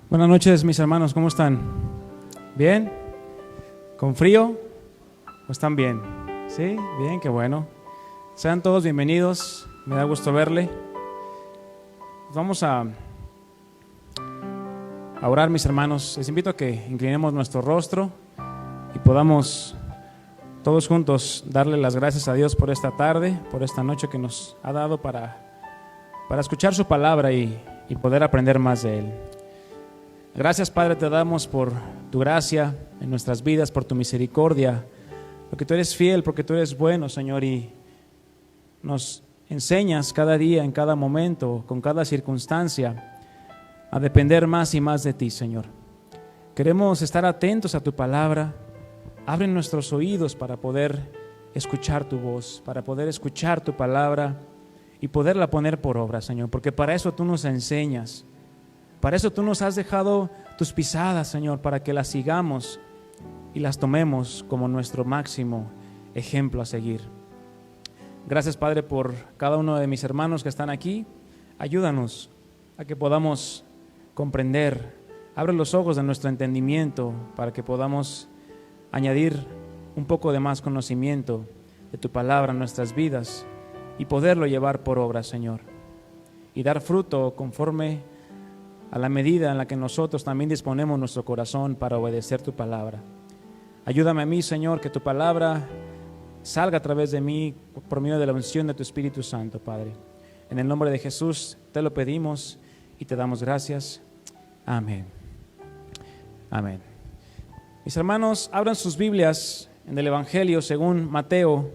Buenas noches, mis hermanos, ¿cómo están? ¿Bien? ¿Con frío? ¿O están bien? ¿Sí? Bien, qué bueno. Sean todos bienvenidos, me da gusto verle. Vamos a orar, mis hermanos. Les invito a que inclinemos nuestro rostro y podamos todos juntos darle las gracias a Dios por esta tarde, por esta noche que nos ha dado para escuchar su palabra y poder aprender más de Él. Gracias, Padre, te damos por tu gracia en nuestras vidas, por tu misericordia, porque tú eres fiel, porque tú eres bueno, Señor, y nos enseñas cada día, en cada momento, con cada circunstancia, a depender más y más de ti, Señor. Queremos estar atentos a tu palabra. Abre nuestros oídos para poder escuchar tu voz, para poder escuchar tu palabra y poderla poner por obra, Señor, porque para eso tú nos enseñas. Para eso tú nos has dejado tus pisadas, Señor, para que las sigamos y las tomemos como nuestro máximo ejemplo a seguir. Gracias, Padre, por cada uno de mis hermanos que están aquí. Ayúdanos a que podamos comprender. Abre los ojos de nuestro entendimiento para que podamos añadir un poco de más conocimiento de tu palabra en nuestras vidas y poderlo llevar por obra, Señor, y dar fruto conforme a la medida en la que nosotros también disponemos nuestro corazón para obedecer tu palabra. Ayúdame a mí, Señor, que tu palabra salga a través de mí por medio de la unción de tu Espíritu Santo, Padre. En el nombre de Jesús te lo pedimos y te damos gracias. Amén. Amén. Mis hermanos, abran sus Biblias en el Evangelio según Mateo,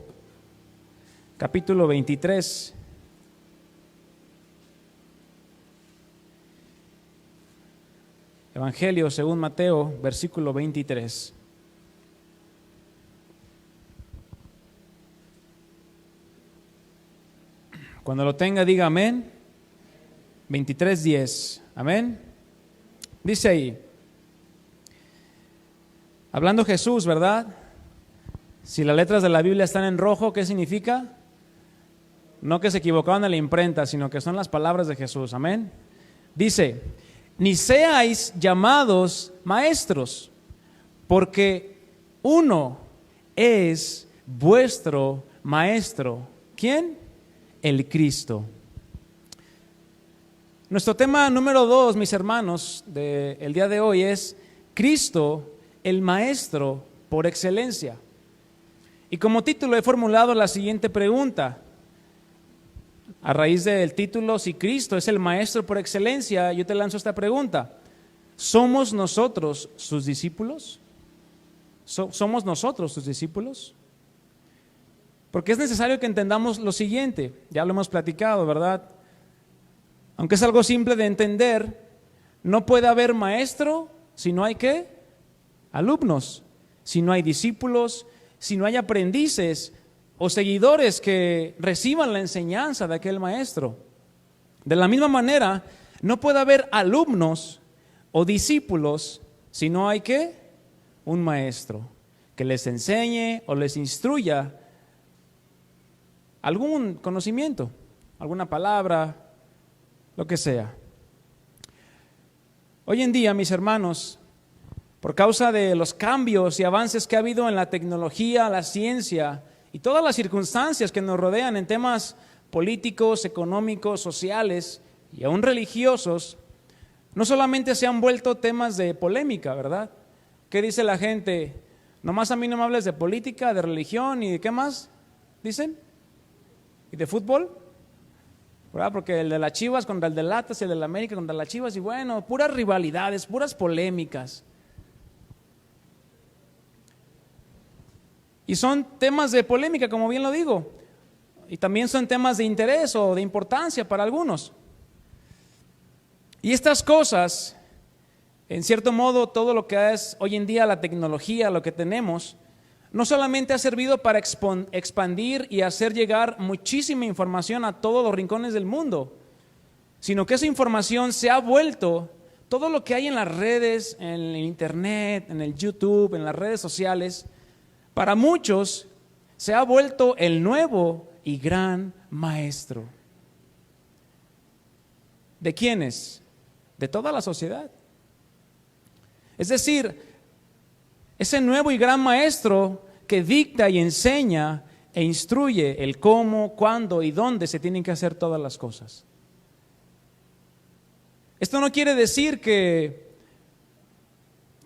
capítulo 23. Evangelio según Mateo, versículo 23. Cuando lo tenga, diga amén. 23:10. Amén. Dice ahí, hablando Jesús, ¿verdad? Si las letras de la Biblia están en rojo, ¿qué significa? No que se equivocaron en la imprenta, sino que son las palabras de Jesús. Amén. Dice: ni seáis llamados maestros, porque uno es vuestro maestro. ¿Quién? El Cristo. Nuestro tema número 2, mis hermanos, del día de hoy es Cristo, el Maestro por excelencia. Y como título he formulado la siguiente pregunta. A raíz del título, si Cristo es el Maestro por excelencia, yo te lanzo esta pregunta: ¿somos nosotros sus discípulos? ¿Somos nosotros sus discípulos? Porque es necesario que entendamos lo siguiente, ya lo hemos platicado, ¿verdad? Aunque es algo simple de entender, no puede haber maestro si no hay ¿qué? Alumnos, si no hay discípulos, si no hay aprendices o seguidores que reciban la enseñanza de aquel maestro. De la misma manera, no puede haber alumnos o discípulos si no hay ¿qué? Un maestro que les enseñe o les instruya algún conocimiento, alguna palabra, lo que sea. Hoy en día, mis hermanos, por causa de los cambios y avances que ha habido en la tecnología, la ciencia y todas las circunstancias que nos rodean en temas políticos, económicos, sociales y aún religiosos, no solamente se han vuelto temas de polémica, ¿verdad? ¿Qué dice la gente? Nomás a mí no me hables de política, de religión y de qué más, dicen, y de fútbol, ¿verdad? Porque el de las Chivas contra el de Atlas y el de la América contra las Chivas, y bueno, puras rivalidades, puras polémicas. Y son temas de polémica, como bien lo digo, y también son temas de interés o de importancia para algunos. Y estas cosas, en cierto modo, todo lo que es hoy en día la tecnología, lo que tenemos, no solamente ha servido para expandir y hacer llegar muchísima información a todos los rincones del mundo, sino que esa información se ha vuelto, todo lo que hay en las redes, en el internet, en el YouTube, en las redes sociales, para muchos se ha vuelto el nuevo y gran maestro. ¿De quiénes? De toda la sociedad. Es decir, ese nuevo y gran maestro que dicta y enseña e instruye el cómo, cuándo y dónde se tienen que hacer todas las cosas. Esto no quiere decir que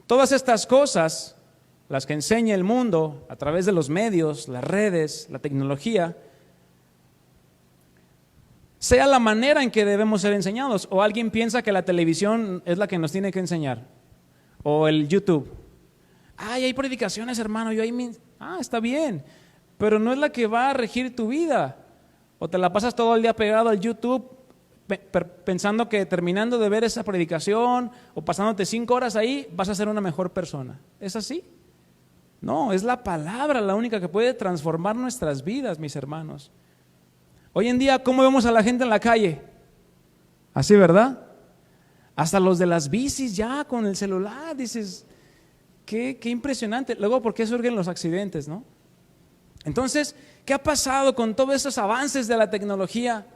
todas estas cosas, las que enseña el mundo a través de los medios, las redes, la tecnología, sea la manera en que debemos ser enseñados. O alguien piensa que la televisión es la que nos tiene que enseñar, o el YouTube. Ay, hay predicaciones, hermano, está bien, pero no es la que va a regir tu vida. O te la pasas todo el día pegado al YouTube pensando que terminando de ver esa predicación o pasándote 5 horas ahí vas a ser una mejor persona. ¿Es así? No, es la palabra la única que puede transformar nuestras vidas, mis hermanos. Hoy en día, ¿cómo vemos a la gente en la calle? Así, ¿verdad? Hasta los de las bicis ya con el celular, dices, qué impresionante. Luego, ¿por qué surgen los accidentes, no? Entonces, ¿qué ha pasado con todos esos avances de la tecnología?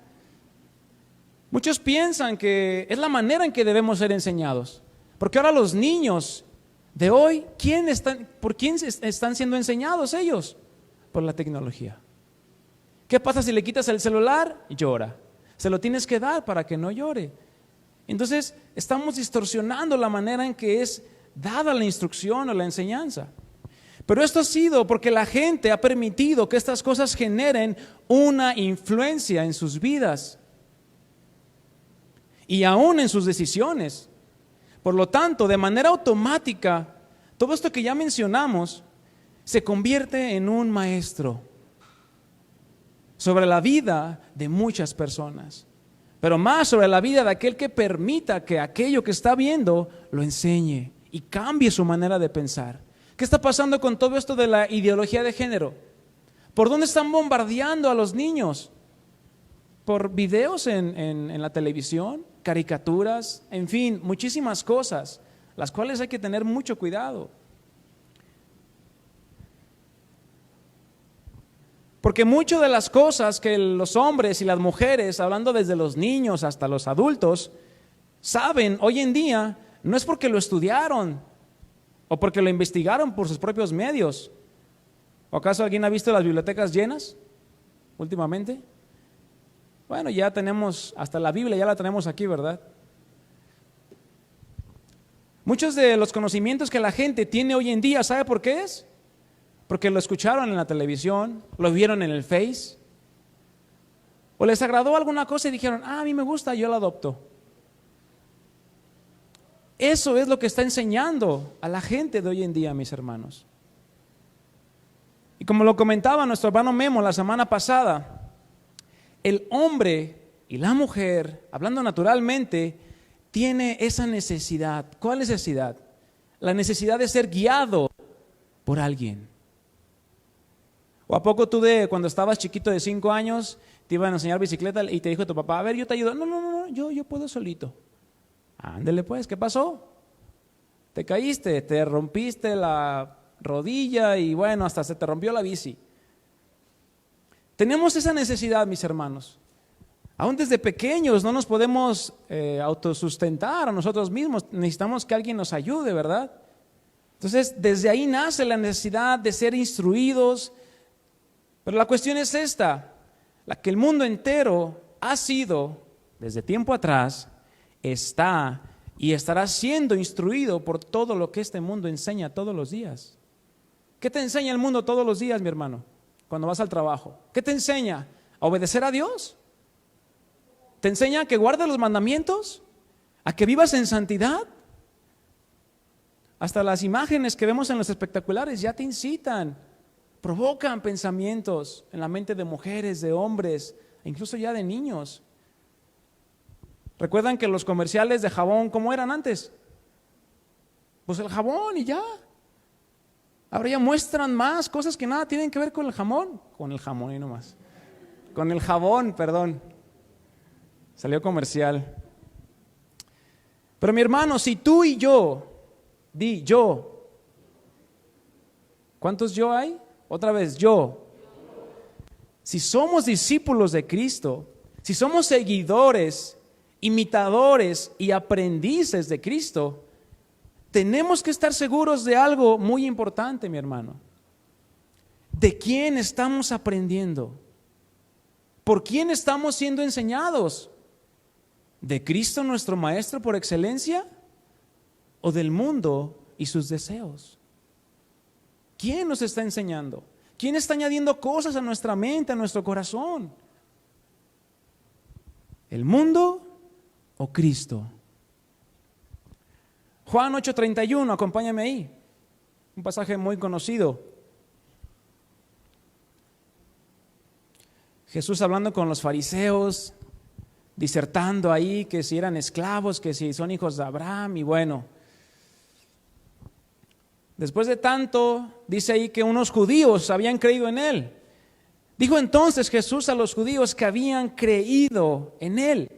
Muchos piensan que es la manera en que debemos ser enseñados. Porque ahora los niños de hoy, ¿por quién están siendo enseñados ellos? Por la tecnología. ¿Qué pasa si le quitas el celular? Llora. Se lo tienes que dar para que no llore. Entonces, estamos distorsionando la manera en que es dada la instrucción o la enseñanza. Pero esto ha sido porque la gente ha permitido que estas cosas generen una influencia en sus vidas y aún en sus decisiones. Por lo tanto, de manera automática, todo esto que ya mencionamos se convierte en un maestro sobre la vida de muchas personas, pero más sobre la vida de aquel que permita que aquello que está viendo lo enseñe y cambie su manera de pensar. ¿Qué está pasando con todo esto de la ideología de género? ¿Por dónde están bombardeando a los niños? ¿Por videos en la televisión? ¿Caricaturas? En fin, muchísimas cosas, las cuales hay que tener mucho cuidado. Porque muchas de las cosas que los hombres y las mujeres, hablando desde los niños hasta los adultos, saben hoy en día, no es porque lo estudiaron o porque lo investigaron por sus propios medios. ¿O acaso alguien ha visto las bibliotecas llenas últimamente? Bueno, ya tenemos, hasta la Biblia ya la tenemos aquí, ¿verdad? Muchos de los conocimientos que la gente tiene hoy en día, ¿sabe por qué es? Porque lo escucharon en la televisión, lo vieron en el Face, o les agradó alguna cosa y dijeron, a mí me gusta, yo la adopto. Eso es lo que está enseñando a la gente de hoy en día, mis hermanos. Y como lo comentaba nuestro hermano Memo la semana pasada, el hombre y la mujer, hablando naturalmente, tiene esa necesidad. ¿Cuál necesidad? La necesidad de ser guiado por alguien. ¿O a poco tú cuando estabas chiquito de 5 años, te iban a enseñar bicicleta y te dijo tu papá, a ver, yo te ayudo? No, yo puedo solito. Ándele pues, ¿qué pasó? Te caíste, te rompiste la rodilla y bueno, hasta se te rompió la bici. Tenemos esa necesidad, mis hermanos. Aún desde pequeños no nos podemos autosustentar a nosotros mismos. Necesitamos que alguien nos ayude, ¿verdad? Entonces, desde ahí nace la necesidad de ser instruidos. Pero la cuestión es esta, la que el mundo entero ha sido, desde tiempo atrás, está y estará siendo instruido por todo lo que este mundo enseña todos los días. ¿Qué te enseña el mundo todos los días, mi hermano? Cuando vas al trabajo, ¿qué te enseña? ¿A obedecer a Dios? ¿Te enseña a que guardes los mandamientos? ¿A que vivas en santidad? Hasta las imágenes que vemos en los espectaculares ya te incitan, provocan pensamientos en la mente de mujeres, de hombres, e incluso ya de niños. ¿Recuerdan que los comerciales de jabón, cómo eran antes? Pues el jabón y ya. Ahora ya muestran más cosas que nada tienen que ver con el jamón. Con el jamón y no más. Con el jabón, perdón. Salió comercial. Pero mi hermano, si tú y yo, di yo. ¿Cuántos yo hay? Otra vez, yo. Si somos discípulos de Cristo, si somos seguidores, imitadores y aprendices de Cristo, tenemos que estar seguros de algo muy importante, mi hermano. ¿De quién estamos aprendiendo? ¿Por quién estamos siendo enseñados? ¿De Cristo nuestro Maestro por excelencia? ¿O del mundo y sus deseos? ¿Quién nos está enseñando? ¿Quién está añadiendo cosas a nuestra mente, a nuestro corazón? ¿El mundo o Cristo? Juan 8:31, acompáñame ahí. Un pasaje muy conocido. Jesús hablando con los fariseos, disertando ahí que si eran esclavos, que si son hijos de Abraham, y bueno. Después de tanto, dice ahí que unos judíos habían creído en él. Dijo entonces Jesús a los judíos que habían creído en él.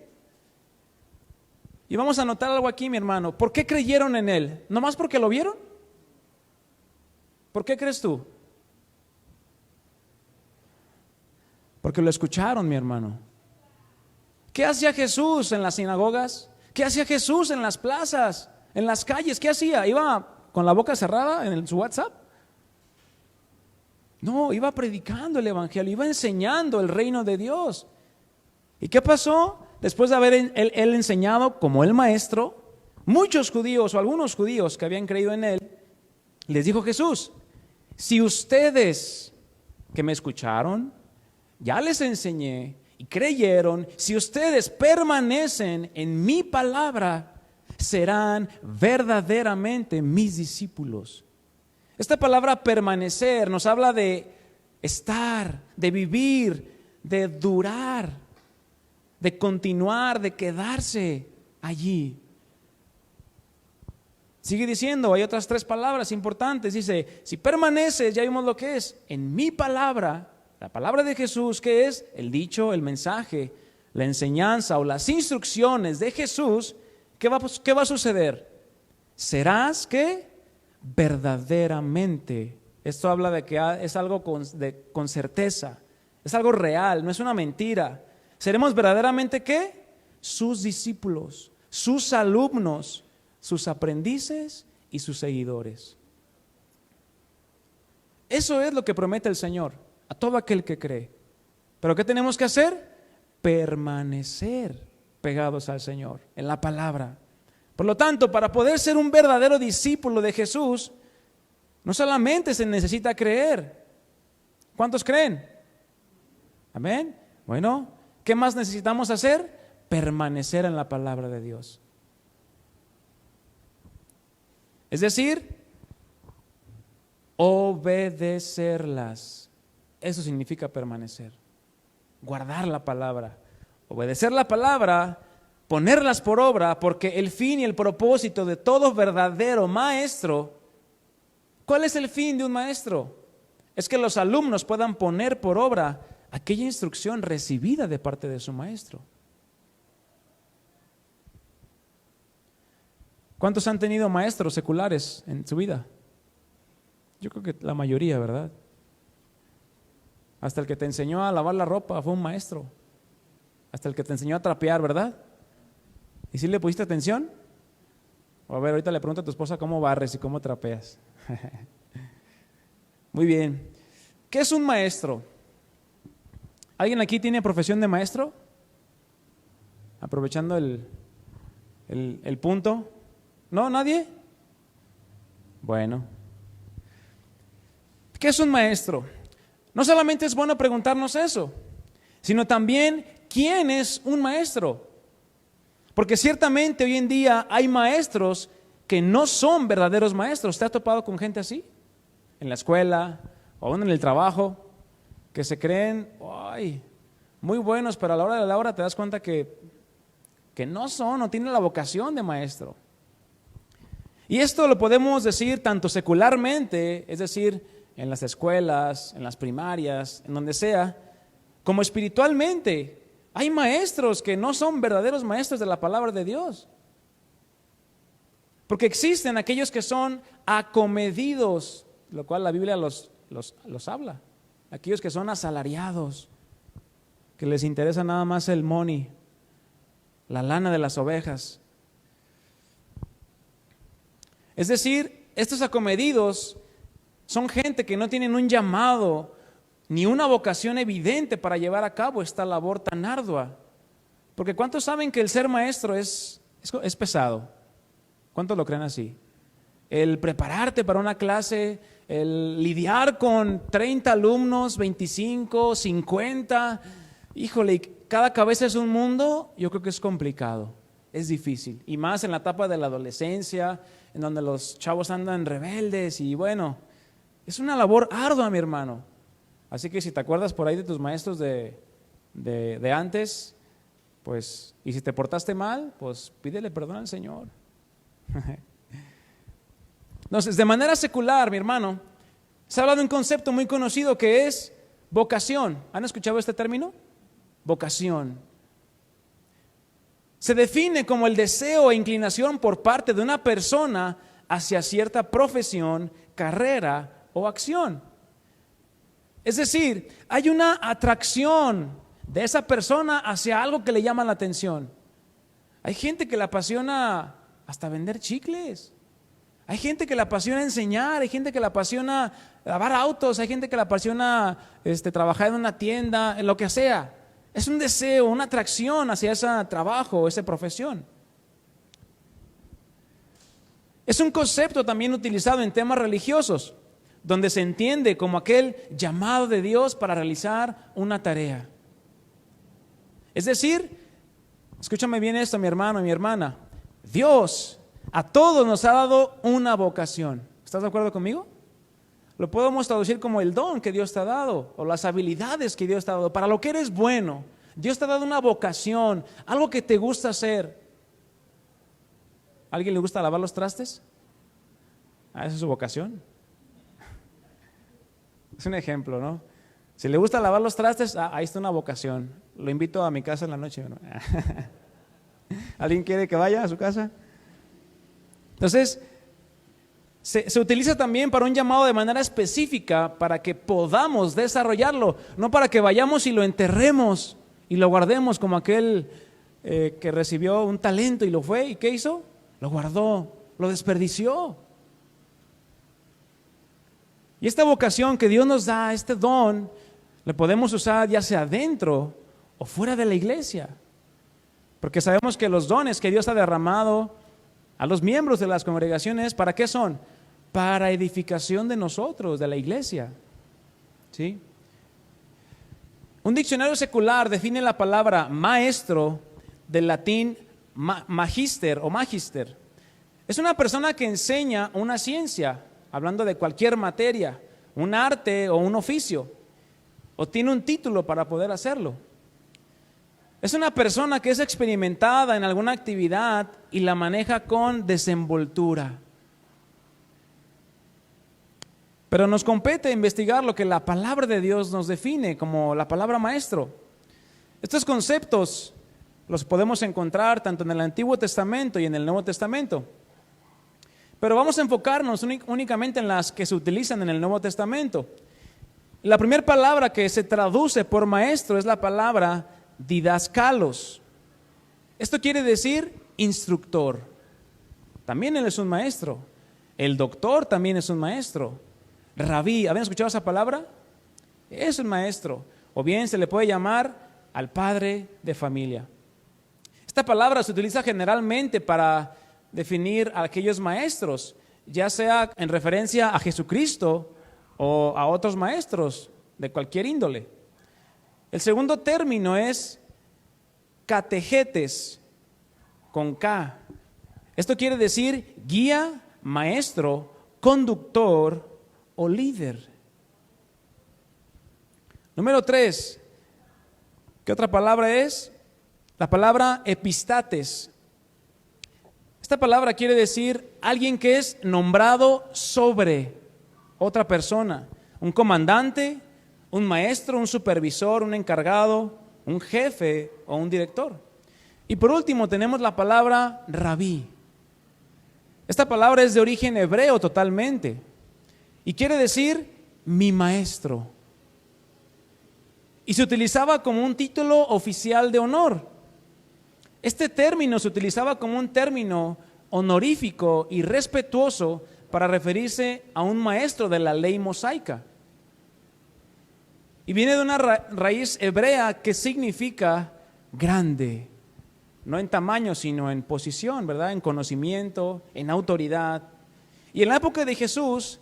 Y vamos a notar algo aquí, mi hermano. ¿Por qué creyeron en él? ¿Nomás porque lo vieron? ¿Por qué crees tú? Porque lo escucharon, mi hermano. ¿Qué hacía Jesús en las sinagogas? ¿Qué hacía Jesús en las plazas, en las calles? ¿Qué hacía? ¿Iba con la boca cerrada en su WhatsApp? No, iba predicando el evangelio, iba enseñando el reino de Dios. ¿Y qué pasó? Después de haber él enseñado como el maestro, muchos judíos o algunos judíos que habían creído en él, les dijo Jesús: si ustedes que me escucharon, ya les enseñé y creyeron, si ustedes permanecen en mi palabra, serán verdaderamente mis discípulos. Esta palabra permanecer nos habla de estar, de vivir, de durar, de continuar, de quedarse allí. Sigue diciendo, hay otras 3 palabras importantes. Dice, si permaneces, ya vimos lo que es, en mi palabra, la palabra de Jesús, que es el dicho, el mensaje, la enseñanza o las instrucciones de Jesús. ¿Qué va a suceder? Serás, ¿qué? Verdaderamente. Esto habla de que es algo con certeza, es algo real, no es una mentira. Seremos verdaderamente, ¿qué? Sus discípulos, sus alumnos, sus aprendices y sus seguidores. Eso es lo que promete el Señor a todo aquel que cree. ¿Pero qué tenemos que hacer? Permanecer pegados al Señor, en la palabra. Por lo tanto, para poder ser un verdadero discípulo de Jesús, no solamente se necesita creer. ¿Cuántos creen? Amén. Bueno, ¿qué más necesitamos hacer? Permanecer en la palabra de Dios. Es decir, obedecerlas. Eso significa permanecer. Guardar la palabra. Obedecer la palabra, ponerlas por obra, porque el fin y el propósito de todo verdadero maestro, ¿cuál es el fin de un maestro? Es que los alumnos puedan poner por obra aquella instrucción recibida de parte de su maestro. ¿Cuántos han tenido maestros seculares en su vida? Yo creo que la mayoría, ¿verdad? Hasta el que te enseñó a lavar la ropa fue un maestro. Hasta el que te enseñó a trapear, ¿verdad? ¿Y si le pusiste atención? O a ver, ahorita le pregunto a tu esposa cómo barres y cómo trapeas. Muy bien. ¿Qué es un maestro? ¿Alguien aquí tiene profesión de maestro? Aprovechando el punto. ¿No? ¿Nadie? Bueno. ¿Qué es un maestro? No solamente es bueno preguntarnos eso, sino también ¿quién es un maestro? Porque ciertamente hoy en día hay maestros que no son verdaderos maestros. ¿Te has topado con gente así? En la escuela o aún en el trabajo, que se creen muy buenos, pero a la hora de la hora te das cuenta que no tienen la vocación de maestro. Y esto lo podemos decir tanto secularmente, es decir, en las escuelas, en las primarias, en donde sea, como espiritualmente. Hay maestros que no son verdaderos maestros de la palabra de Dios. Porque existen aquellos que son acomedidos, lo cual la Biblia los habla. Aquellos que son asalariados, que les interesa nada más el money, la lana de las ovejas. Es decir, estos acomedidos son gente que no tienen un llamado ni una vocación evidente para llevar a cabo esta labor tan ardua. Porque ¿cuántos saben que el ser maestro es pesado? ¿Cuántos lo creen así? El prepararte para una clase, el lidiar con 30 alumnos, 25, 50, híjole, cada cabeza es un mundo, yo creo que es complicado, es difícil. Y más en la etapa de la adolescencia, en donde los chavos andan rebeldes y bueno, es una labor ardua, mi hermano. Así que si te acuerdas por ahí de tus maestros de antes, pues, y si te portaste mal, pues pídele perdón al Señor. Entonces, de manera secular, mi hermano, se habla de un concepto muy conocido que es vocación. ¿Han escuchado este término? Vocación. Se define como el deseo e inclinación por parte de una persona hacia cierta profesión, carrera o acción. Es decir, hay una atracción de esa persona hacia algo que le llama la atención. Hay gente que le apasiona hasta vender chicles. Hay gente que le apasiona enseñar, hay gente que le apasiona lavar autos, hay gente que le apasiona trabajar en una tienda, en lo que sea. Es un deseo, una atracción hacia ese trabajo, esa profesión. Es un concepto también utilizado en temas religiosos, donde se entiende como aquel llamado de Dios para realizar una tarea. Es decir, escúchame bien esto, mi hermano y mi hermana, Dios a todos nos ha dado una vocación. ¿Estás de acuerdo conmigo? Lo podemos traducir como el don que Dios te ha dado o las habilidades que Dios te ha dado. Para lo que eres bueno, Dios te ha dado una vocación, algo que te gusta hacer. ¿A alguien le gusta lavar los trastes? Esa es su vocación. Es un ejemplo, ¿no? Si le gusta lavar los trastes, ahí está una vocación. Lo invito a mi casa en la noche, ¿no? ¿Alguien quiere que vaya a su casa? Entonces, se utiliza también para un llamado de manera específica para que podamos desarrollarlo, no para que vayamos y lo enterremos y lo guardemos como aquel que recibió un talento y lo fue, ¿y qué hizo? Lo guardó, lo desperdició. Y esta vocación que Dios nos da, este don, lo podemos usar ya sea dentro o fuera de la iglesia. Porque sabemos que los dones que Dios ha derramado a los miembros de las congregaciones, ¿para qué son? Para edificación de nosotros, de la iglesia. ¿Sí? Un diccionario secular define la palabra maestro del latín magister o magister. Es una persona que enseña una ciencia, hablando de cualquier materia, un arte o un oficio, o tiene un título para poder hacerlo. Es una persona que es experimentada en alguna actividad y la maneja con desenvoltura. Pero nos compete investigar lo que la palabra de Dios nos define como la palabra maestro. Estos conceptos los podemos encontrar tanto en el Antiguo Testamento y en el Nuevo Testamento. Pero vamos a enfocarnos únicamente en las que se utilizan en el Nuevo Testamento. La primera palabra que se traduce por maestro es la palabra didaskalos. Esto quiere decir instructor. También él es un maestro. El doctor también es un maestro. Rabí, ¿habían escuchado esa palabra? Es un maestro. O bien se le puede llamar al padre de familia. Esta palabra se utiliza generalmente para definir a aquellos maestros, ya sea en referencia a Jesucristo o a otros maestros de cualquier índole. El segundo término es categetes, con K. Esto quiere decir guía, maestro, conductor o líder. Número 3, ¿qué otra palabra es? La palabra epistates. Esta palabra quiere decir alguien que es nombrado sobre otra persona, un comandante, un maestro, un supervisor, un encargado, un jefe o un director. Y por último tenemos la palabra rabí. Esta palabra es de origen hebreo totalmente y quiere decir mi maestro. Y se utilizaba como un título oficial de honor. Este término se utilizaba como un término honorífico y respetuoso para referirse a un maestro de la ley mosaica. Y viene de una raíz hebrea que significa grande, no en tamaño, sino en posición, ¿verdad? En conocimiento, en autoridad. Y en la época de Jesús,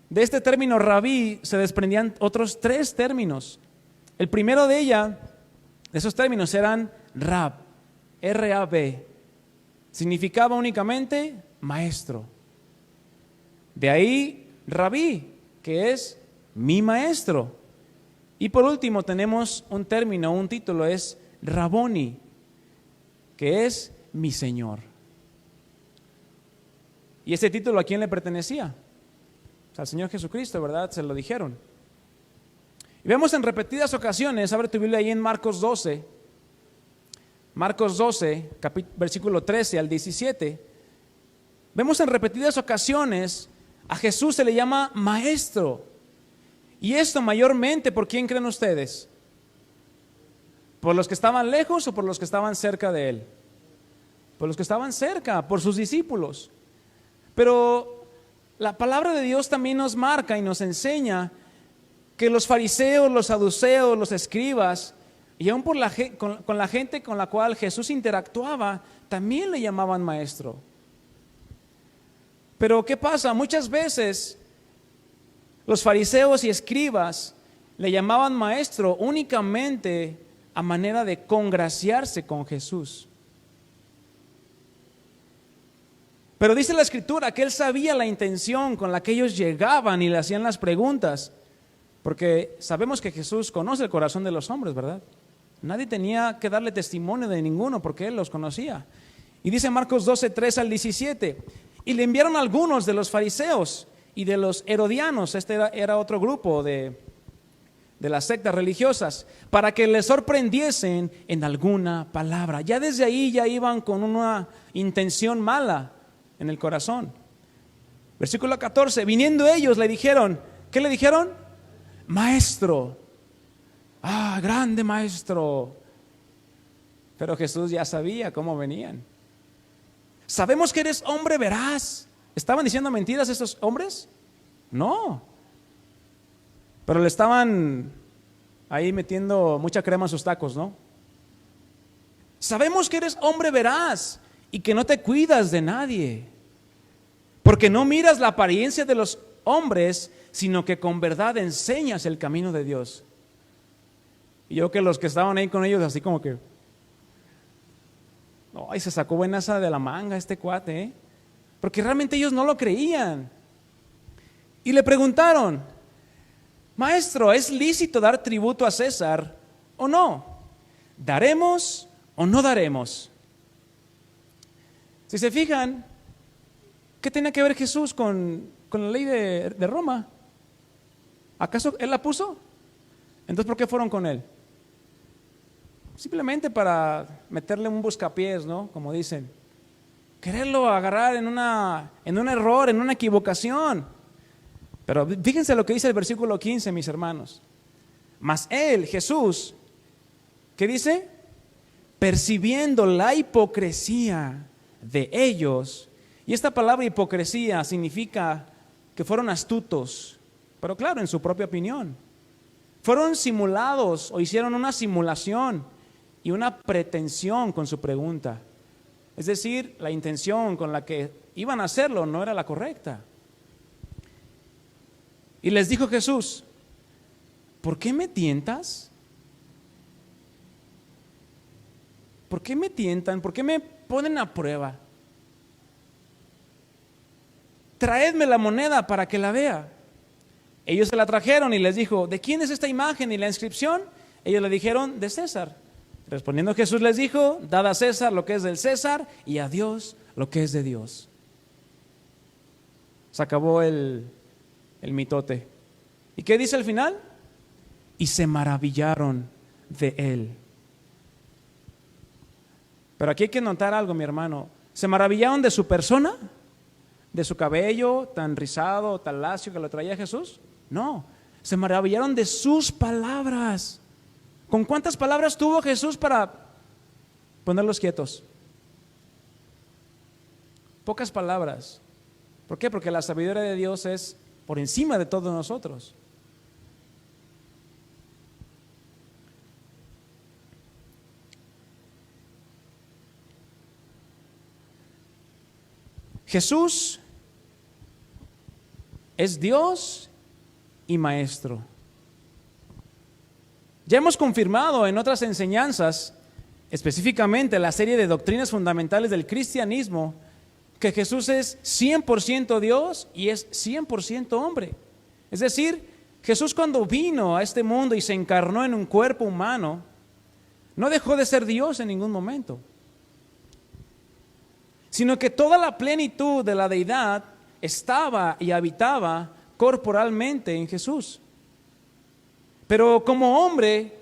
de este término rabí se desprendían otros 3 términos. El primero de esos términos eran rab, R-A-B. Significaba únicamente maestro. De ahí rabí, que es mi maestro. Y por último tenemos un término, un título, es Raboni, que es mi Señor. ¿Y ese título a quién le pertenecía? Al Señor Jesucristo, ¿verdad? Se lo dijeron. Y vemos en repetidas ocasiones, abre tu Biblia ahí en Marcos 12, versículo 13 al 17. Vemos en repetidas ocasiones a Jesús se le llama maestro. Y esto mayormente, ¿por quién creen ustedes? ¿Por los que estaban lejos o por los que estaban cerca de él? Por los que estaban cerca, por sus discípulos. Pero la palabra de Dios también nos marca y nos enseña que los fariseos, los saduceos, los escribas, y aún con la gente con la cual Jesús interactuaba, también le llamaban maestro. Pero ¿qué pasa? Muchas veces los fariseos y escribas le llamaban maestro únicamente a manera de congraciarse con Jesús. Pero dice la Escritura que él sabía la intención con la que ellos llegaban y le hacían las preguntas, porque sabemos que Jesús conoce el corazón de los hombres, ¿verdad? Nadie tenía que darle testimonio de ninguno porque él los conocía. Y dice Marcos 12, 3 al 17, y le enviaron algunos de los fariseos y de los herodianos, era otro grupo de las sectas religiosas, para que les sorprendiesen en alguna palabra. Ya desde ahí ya iban con una intención mala en el corazón. Versículo 14, viniendo ellos le dijeron, ¿qué le dijeron? Maestro. Ah, grande maestro. Pero Jesús ya sabía cómo venían. Sabemos que eres hombre veraz. ¿Estaban diciendo mentiras estos hombres? No. Pero le estaban ahí metiendo mucha crema a sus tacos, ¿no? Sabemos que eres hombre veraz y que no te cuidas de nadie, porque no miras la apariencia de los hombres, sino que con verdad enseñas el camino de Dios. Y yo que los que estaban ahí con ellos así como que, ay, se sacó buena asa de la manga este cuate, ¿eh? Porque realmente ellos no lo creían. Y le preguntaron, maestro, ¿es lícito dar tributo a César o no? ¿Daremos o no daremos? Si se fijan, ¿qué tenía que ver Jesús con la ley de Roma? ¿Acaso él la puso? Entonces, ¿por qué fueron con él? Simplemente para meterle un buscapiés, ¿no? Como dicen. Quererlo agarrar en un error, en una equivocación. Pero fíjense lo que dice el versículo 15, mis hermanos. Mas él, Jesús, ¿qué dice? Percibiendo la hipocresía de ellos. Y esta palabra hipocresía significa que fueron astutos, pero claro, en su propia opinión. Fueron simulados o hicieron una simulación y una pretensión con su pregunta. Es decir, la intención con la que iban a hacerlo no era la correcta. Y les dijo Jesús, ¿por qué me tientas? ¿Por qué me tientan? ¿Por qué me ponen a prueba? Traedme la moneda para que la vea. Ellos se la trajeron y les dijo, ¿de quién es esta imagen y la inscripción? Ellos le dijeron, de César. Respondiendo Jesús les dijo, dad a César lo que es del César y a Dios lo que es de Dios. Se acabó el mitote. ¿Y qué dice al final? Y se maravillaron de él. Pero aquí hay que notar algo, mi hermano. ¿Se maravillaron de su persona? ¿De su cabello tan rizado, tan lacio que lo traía Jesús? No, se maravillaron de sus palabras. ¿Con cuántas palabras tuvo Jesús para ponerlos quietos? Pocas palabras. ¿Por qué? Porque la sabiduría de Dios es por encima de todos nosotros. Jesús es Dios y Maestro. Ya hemos confirmado en otras enseñanzas, específicamente la serie de doctrinas fundamentales del cristianismo, que Jesús es 100% Dios y es 100% hombre. Es decir, Jesús cuando vino a este mundo y se encarnó en un cuerpo humano, no dejó de ser Dios en ningún momento, sino que toda la plenitud de la deidad estaba y habitaba corporalmente en Jesús. Pero como hombre,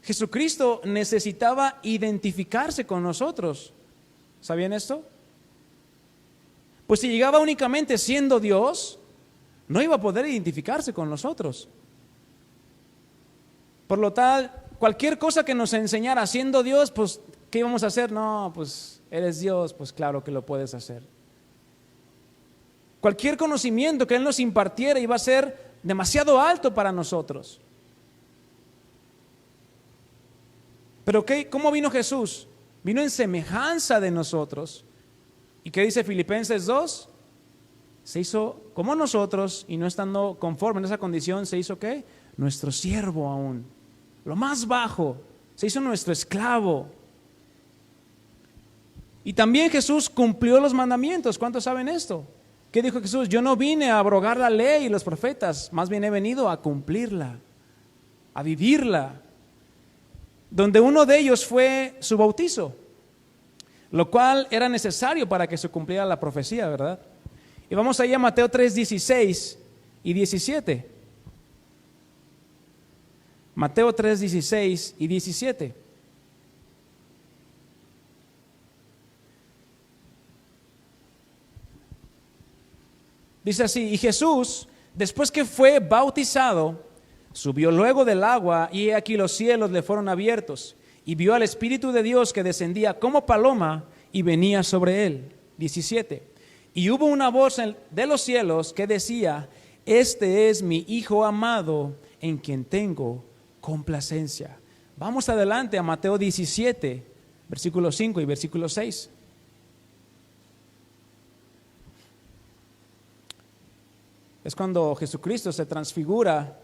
Jesucristo necesitaba identificarse con nosotros. ¿Sabían esto? Pues si llegaba únicamente siendo Dios, no iba a poder identificarse con nosotros. Por lo tal, cualquier cosa que nos enseñara siendo Dios, pues, ¿qué íbamos a hacer? No, pues, eres Dios, pues claro que lo puedes hacer. Cualquier conocimiento que Él nos impartiera iba a ser demasiado alto para nosotros. Pero ¿cómo vino Jesús? Vino en semejanza de nosotros. ¿Y qué dice Filipenses 2? Se hizo como nosotros y no estando conforme en esa condición, se hizo ¿qué? Nuestro siervo aún. Lo más bajo. Se hizo nuestro esclavo. Y también Jesús cumplió los mandamientos. ¿Cuántos saben esto? ¿Qué dijo Jesús? Yo no vine a abrogar la ley y los profetas, más bien he venido a cumplirla, a vivirla. Donde uno de ellos fue su bautizo, lo cual era necesario para que se cumpliera la profecía, ¿verdad? Y vamos ahí a Mateo 3:16 y 17. Mateo 3:16 y 17. Dice así: y Jesús, después que fue bautizado, subió luego del agua, y he aquí los cielos le fueron abiertos, y vio al Espíritu de Dios que descendía como paloma y venía sobre él. 17. Y hubo una voz de los cielos que decía: este es mi Hijo amado, en quien tengo complacencia. Vamos adelante a Mateo 17, versículo 5 y versículo 6. Es cuando Jesucristo se transfigura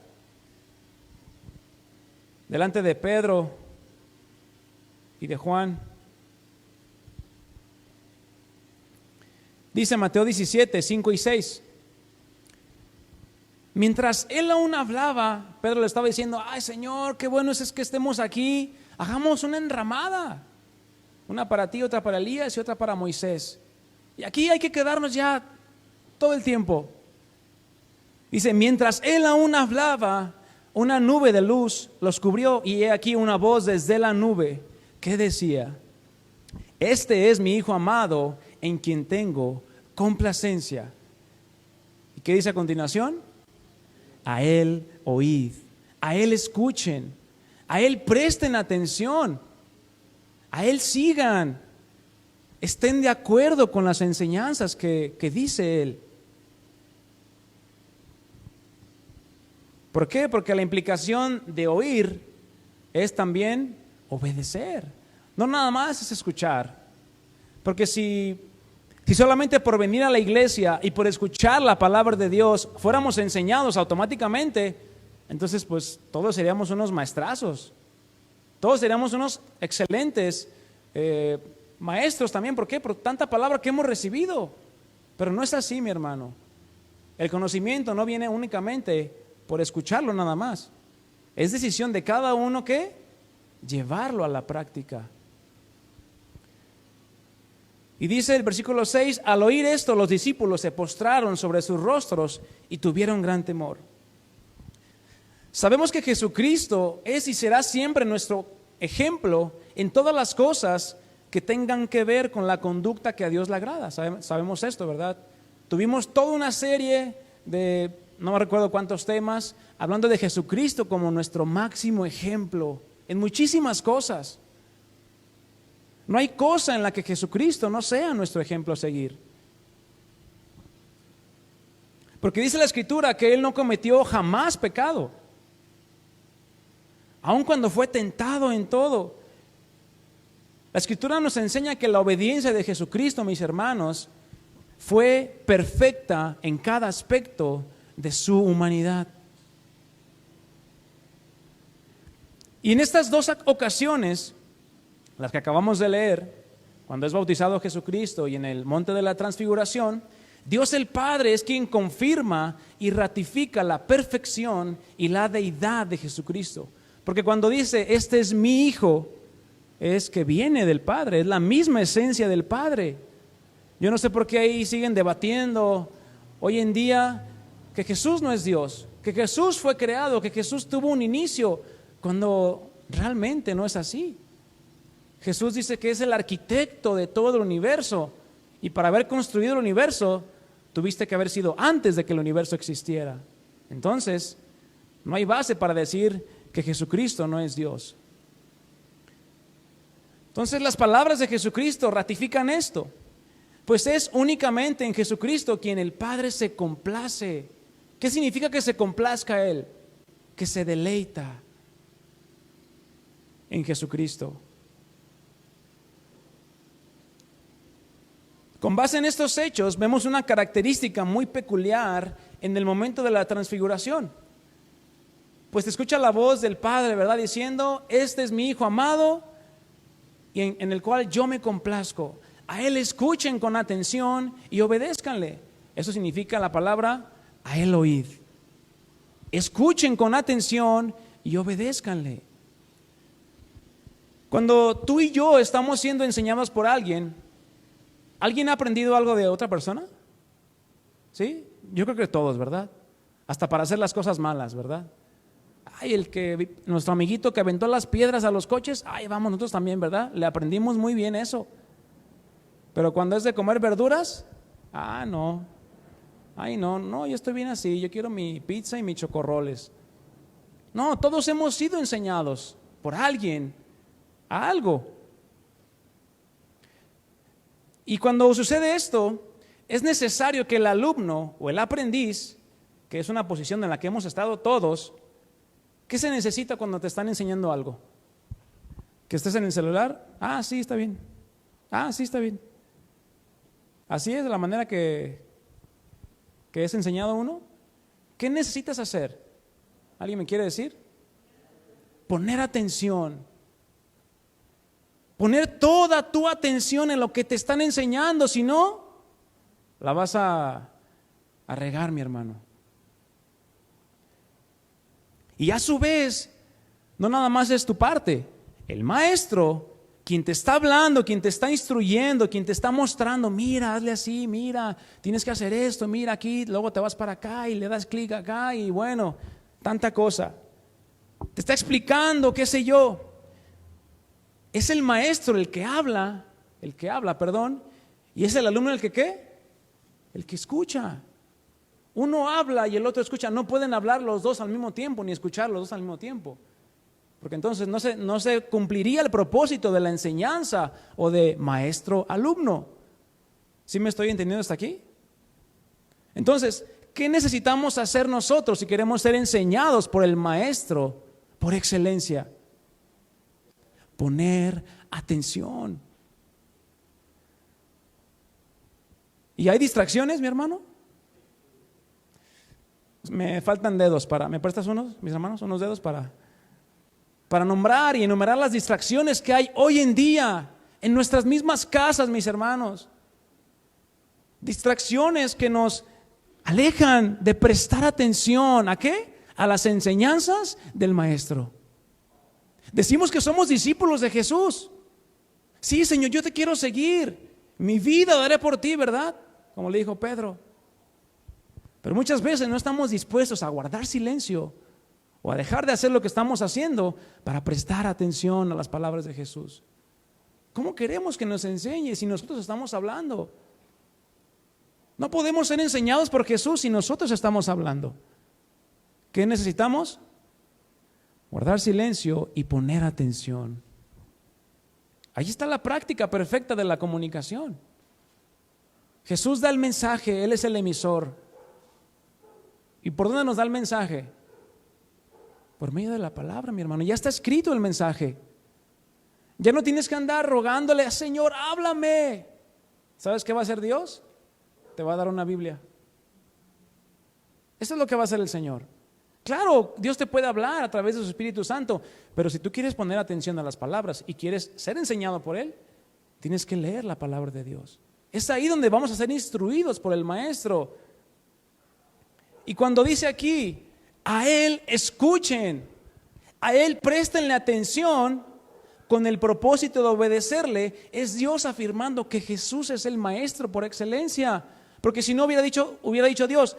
delante de Pedro y de Juan. Dice Mateo 17, 5 y 6. Mientras él aún hablaba, Pedro le estaba diciendo: ay Señor, qué bueno es que estemos aquí, hagamos una enramada, una para ti, otra para Elías y otra para Moisés, y aquí hay que quedarnos ya todo el tiempo. Dice: mientras él aún hablaba, una nube de luz los cubrió, y he aquí una voz desde la nube que decía: este es mi Hijo amado, en quien tengo complacencia. ¿Y qué dice a continuación? A él oíd, a él escuchen, a él presten atención, a él sigan, estén de acuerdo con las enseñanzas que dice él. ¿Por qué? Porque la implicación de oír es también obedecer. No nada más es escuchar. Porque si solamente por venir a la iglesia y por escuchar la palabra de Dios fuéramos enseñados automáticamente, entonces pues todos seríamos unos maestrazos. Todos seríamos unos excelentes maestros también. ¿Por qué? Por tanta palabra que hemos recibido. Pero no es así, mi hermano. El conocimiento no viene únicamente por escucharlo nada más. Es decisión de cada uno que llevarlo a la práctica. Y dice el versículo 6: al oír esto, los discípulos se postraron sobre sus rostros y tuvieron gran temor. Sabemos que Jesucristo es y será siempre nuestro ejemplo en todas las cosas que tengan que ver con la conducta que a Dios le agrada. Sabemos esto, ¿verdad? Tuvimos toda una serie de no me recuerdo cuántos temas, hablando de Jesucristo como nuestro máximo ejemplo en muchísimas cosas. No hay cosa en la que Jesucristo no sea nuestro ejemplo a seguir. Porque dice la Escritura que Él no cometió jamás pecado, aun cuando fue tentado en todo. La Escritura nos enseña que la obediencia de Jesucristo, mis hermanos, fue perfecta en cada aspecto de su humanidad. Y en estas dos ocasiones, las que acabamos de leer, cuando es bautizado Jesucristo y en el monte de la transfiguración, Dios el Padre es quien confirma y ratifica la perfección y la deidad de Jesucristo. Porque cuando dice, este es mi Hijo, es que viene del Padre, es la misma esencia del Padre. Yo no sé por qué ahí siguen debatiendo hoy en día que Jesús no es Dios, que Jesús fue creado, que Jesús tuvo un inicio, cuando realmente no es así. Jesús dice que es el arquitecto de todo el universo, y para haber construido el universo tuviste que haber sido antes de que el universo existiera. Entonces, no hay base para decir que Jesucristo no es Dios. Entonces, las palabras de Jesucristo ratifican esto, pues es únicamente en Jesucristo quien el Padre se complace. ¿Qué significa que se complazca a Él? Que se deleita en Jesucristo. Con base en estos hechos, vemos una característica muy peculiar en el momento de la transfiguración. Pues se escucha la voz del Padre, ¿verdad? Diciendo, este es mi Hijo amado, y en el cual yo me complazco. A Él escuchen con atención y obedézcanle. Eso significa la palabra, a Él oíd. Escuchen con atención y obedézcanle. Cuando tú y yo estamos siendo enseñados por alguien, ¿alguien ha aprendido algo de otra persona? ¿Sí? Yo creo que todos, ¿verdad? Hasta para hacer las cosas malas, ¿verdad? Ay, nuestro amiguito que aventó las piedras a los coches, ay, vamos, nosotros también, ¿verdad? Le aprendimos muy bien eso. Pero cuando es de comer verduras, no. Ay, no, yo estoy bien así, yo quiero mi pizza y mis chocorroles. No, todos hemos sido enseñados por alguien a algo. Y cuando sucede esto, es necesario que el alumno o el aprendiz, que es una posición en la que hemos estado todos, ¿qué se necesita cuando te están enseñando algo? ¿Que estés en el celular? Sí, está bien. Sí, está bien. Así es de la manera que es enseñado a uno. ¿Qué necesitas hacer? ¿Alguien me quiere decir? Poner atención. Poner toda tu atención en lo que te están enseñando, si no, la vas a regar, mi hermano. Y a su vez, no nada más es tu parte, el maestro, quien te está hablando, quien te está instruyendo, quien te está mostrando, mira, hazle así, mira, tienes que hacer esto, mira aquí, luego te vas para acá y le das clic acá y bueno, tanta cosa. Te está explicando, qué sé yo. Es el maestro el que habla, y es el alumno el que ¿qué? El que escucha. Uno habla y el otro escucha. No pueden hablar los dos al mismo tiempo, ni escuchar los dos al mismo tiempo. Porque entonces no se cumpliría el propósito de la enseñanza o de maestro-alumno. ¿Sí me estoy entendiendo hasta aquí? Entonces, ¿qué necesitamos hacer nosotros si queremos ser enseñados por el maestro por excelencia? Poner atención. ¿Y hay distracciones, mi hermano? Me faltan dedos ¿me prestas unos, mis hermanos, unos dedos para nombrar y enumerar las distracciones que hay hoy en día en nuestras mismas casas, mis hermanos? Distracciones que nos alejan de prestar atención, ¿a qué? A las enseñanzas del maestro. Decimos que somos discípulos de Jesús. Sí, Señor, yo te quiero seguir. Mi vida daré por ti, ¿verdad? Como le dijo Pedro. Pero muchas veces no estamos dispuestos a guardar silencio o a dejar de hacer lo que estamos haciendo para prestar atención a las palabras de Jesús. ¿Cómo queremos que nos enseñe si nosotros estamos hablando? No podemos ser enseñados por Jesús si nosotros estamos hablando. ¿Qué necesitamos? Guardar silencio y poner atención. Ahí está la práctica perfecta de la comunicación. Jesús da el mensaje, Él es el emisor. ¿Y por dónde nos da el mensaje? Por medio de la palabra, mi hermano. Ya está escrito el mensaje. Ya no tienes que andar rogándole, Señor, háblame. ¿Sabes qué va a hacer Dios? Te va a dar una Biblia. Eso es lo que va a hacer el Señor. Claro, Dios te puede hablar a través de su Espíritu Santo, pero si tú quieres poner atención a las palabras y quieres ser enseñado por Él, tienes que leer la palabra de Dios. Es ahí donde vamos a ser instruidos por el Maestro. Y cuando dice aquí, a Él escuchen, a Él préstenle atención con el propósito de obedecerle, es Dios afirmando que Jesús es el Maestro por excelencia. Porque si no hubiera dicho Dios,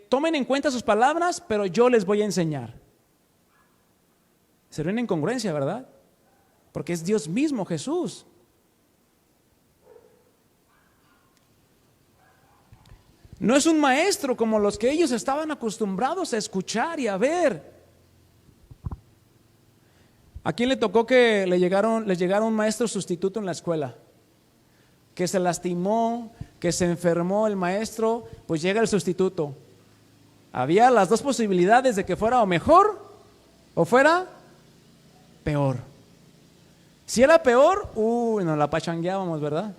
tomen en cuenta sus palabras, pero yo les voy a enseñar. Sería una incongruencia, ¿verdad? Porque es Dios mismo, Jesús. No es un maestro como los que ellos estaban acostumbrados a escuchar y a ver. ¿A quién le tocó que les llegara un maestro sustituto en la escuela? Que se lastimó, que se enfermó el maestro, pues llega el sustituto. Había las dos posibilidades de que fuera o mejor o fuera peor. Si era peor, nos la pachangueábamos, ¿verdad?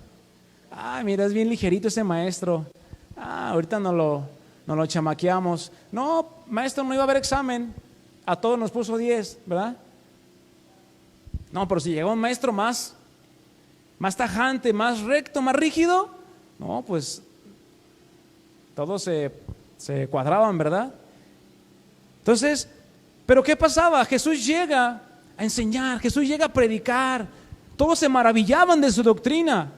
Mira, es bien ligerito ese maestro. Ahorita no lo chamaqueamos. No, maestro, no iba a haber examen. A todos nos puso 10, ¿verdad? No, pero si llegó un maestro más tajante, más recto, más rígido, no, pues todos se cuadraban, ¿verdad? Entonces, ¿pero qué pasaba? Jesús llega a enseñar, Jesús llega a predicar, todos se maravillaban de su doctrina.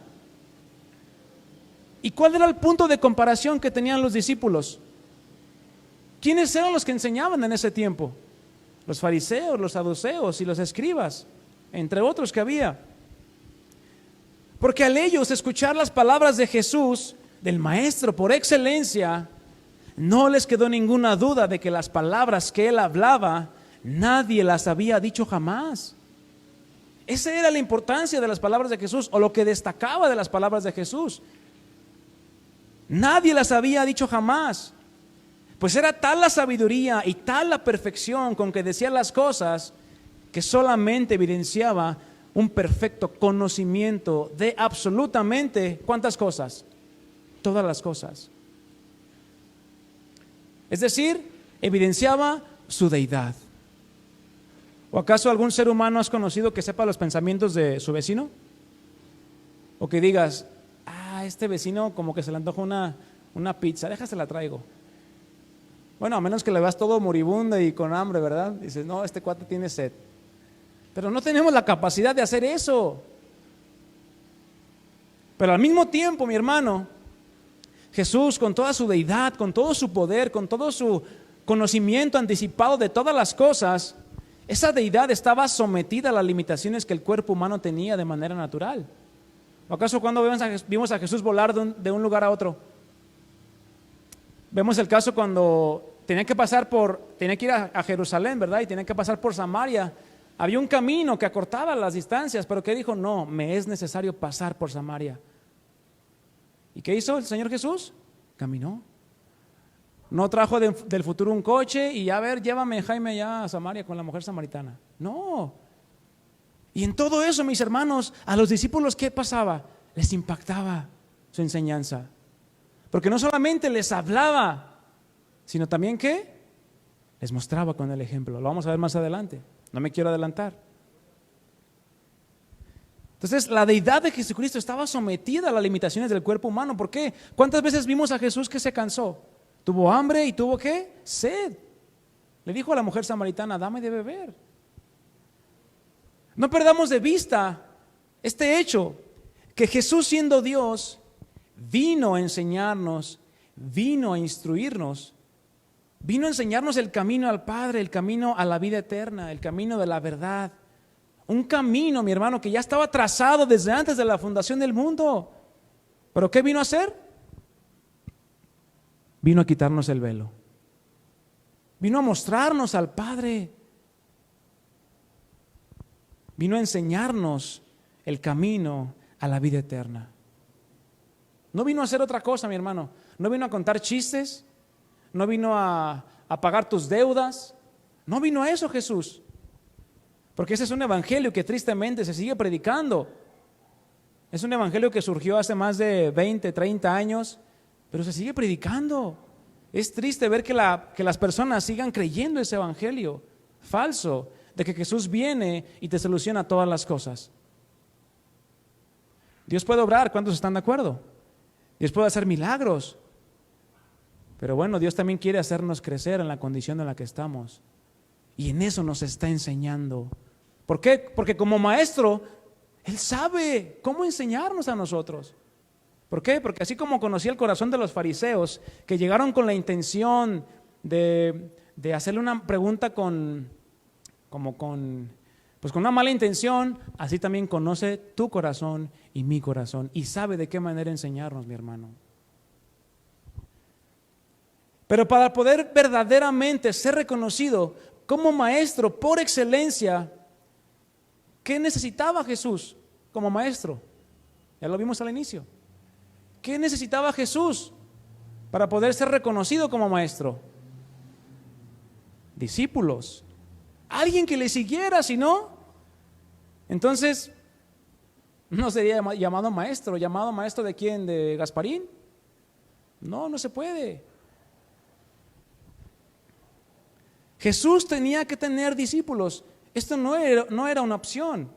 ¿Y cuál era el punto de comparación que tenían los discípulos? ¿Quiénes eran los que enseñaban en ese tiempo? Los fariseos, los saduceos y los escribas, entre otros que había. Porque al ellos escuchar las palabras de Jesús, del Maestro por excelencia, no les quedó ninguna duda de que las palabras que Él hablaba, nadie las había dicho jamás. Esa era la importancia de las palabras de Jesús, o lo que destacaba de las palabras de Jesús. Nadie las había dicho jamás. Pues era tal la sabiduría y tal la perfección con que decía las cosas, que solamente evidenciaba un perfecto conocimiento de absolutamente, ¿cuántas cosas? Todas las cosas. Es decir, evidenciaba su deidad. ¿O acaso algún ser humano has conocido que sepa los pensamientos de su vecino? O que digas, este vecino como que se le antoja una pizza, déjasela traigo. Bueno, a menos que le veas todo moribundo y con hambre, ¿verdad? Dices, no, este cuate tiene sed. Pero no tenemos la capacidad de hacer eso. Pero al mismo tiempo, mi hermano, Jesús, con toda su deidad, con todo su poder, con todo su conocimiento anticipado de todas las cosas, esa deidad estaba sometida a las limitaciones que el cuerpo humano tenía de manera natural. ¿O acaso cuando vimos a Jesús volar de un lugar a otro? Vemos el caso cuando tenía que ir a Jerusalén, ¿verdad? Y tenía que pasar por Samaria. Había un camino que acortaba las distancias, pero que dijo, no, me es necesario pasar por Samaria. ¿Y qué hizo el Señor Jesús? Caminó. No trajo del futuro un coche y a ver, llévame Jaime ya a Samaria con la mujer samaritana. No. Y en todo eso, mis hermanos, a los discípulos, ¿qué pasaba? Les impactaba su enseñanza. Porque no solamente les hablaba, sino también ¿qué? Les mostraba con el ejemplo. Lo vamos a ver más adelante. No me quiero adelantar. Entonces, la deidad de Jesucristo estaba sometida a las limitaciones del cuerpo humano. ¿Por qué? ¿Cuántas veces vimos a Jesús que se cansó? Tuvo hambre y tuvo ¿qué? Sed. Le dijo a la mujer samaritana, dame de beber. No perdamos de vista este hecho, que Jesús, siendo Dios, vino a enseñarnos, vino a instruirnos, vino a enseñarnos el camino al Padre, el camino a la vida eterna, el camino de la verdad. Un camino, mi hermano, que ya estaba trazado desde antes de la fundación del mundo. ¿Pero qué vino a hacer? Vino a quitarnos el velo. Vino a mostrarnos al Padre. Vino a enseñarnos el camino a la vida eterna. No vino a hacer otra cosa, mi hermano. No vino a contar chistes. No vino a pagar tus deudas. No vino a eso Jesús. Porque ese es un evangelio que tristemente se sigue predicando. Es un evangelio que surgió hace más de 20, 30 años, pero se sigue predicando. Es triste ver que las personas sigan creyendo ese evangelio falso, de que Jesús viene y te soluciona todas las cosas. Dios puede obrar, ¿cuántos están de acuerdo? Dios puede hacer milagros, pero bueno, Dios también quiere hacernos crecer en la condición en la que estamos, y en eso nos está enseñando. ¿Por qué? Porque como maestro, Él sabe cómo enseñarnos a nosotros. ¿Por qué? Porque así como conocía el corazón de los fariseos, que llegaron con la intención de hacerle una pregunta con una mala intención, así también conoce tu corazón y mi corazón y sabe de qué manera enseñarnos, mi hermano. Pero para poder verdaderamente ser reconocido como maestro por excelencia, ¿qué necesitaba Jesús como maestro? Ya lo vimos al inicio. ¿Qué necesitaba Jesús para poder ser reconocido como maestro? Discípulos. Alguien que le siguiera, si no, entonces no sería llamado maestro. ¿Llamado maestro de quién? ¿De Gasparín? No, no se puede. Jesús tenía que tener discípulos. Esto no era una opción.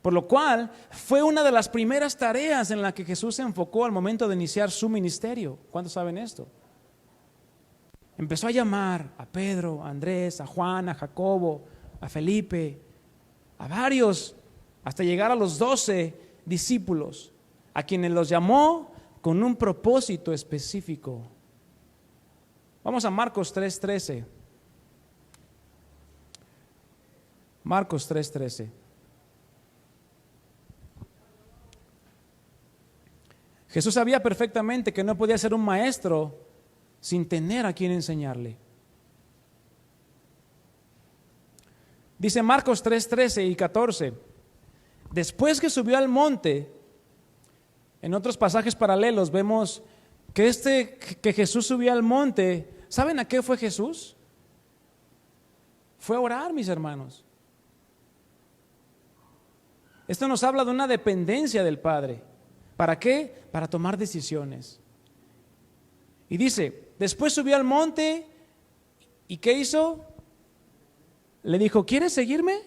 Por lo cual fue una de las primeras tareas en la que Jesús se enfocó al momento de iniciar su ministerio. ¿Cuántos saben esto? Empezó a llamar a Pedro, a Andrés, a Juan, a Jacobo, a Felipe, a varios, hasta llegar a los 12 discípulos, a quienes los llamó con un propósito específico. Vamos a Marcos 3:13. Marcos 3:13. Jesús sabía perfectamente que no podía ser un maestro sin tener a quien enseñarle. Dice Marcos 3:13 y 14. Después que subió al monte, en otros pasajes paralelos vemos que Jesús subió al monte. ¿Saben a qué fue Jesús? Fue a orar, mis hermanos. Esto nos habla de una dependencia del Padre. ¿Para qué? Para tomar decisiones. Y dice, después subió al monte, ¿y qué hizo? Le dijo, ¿quieres seguirme?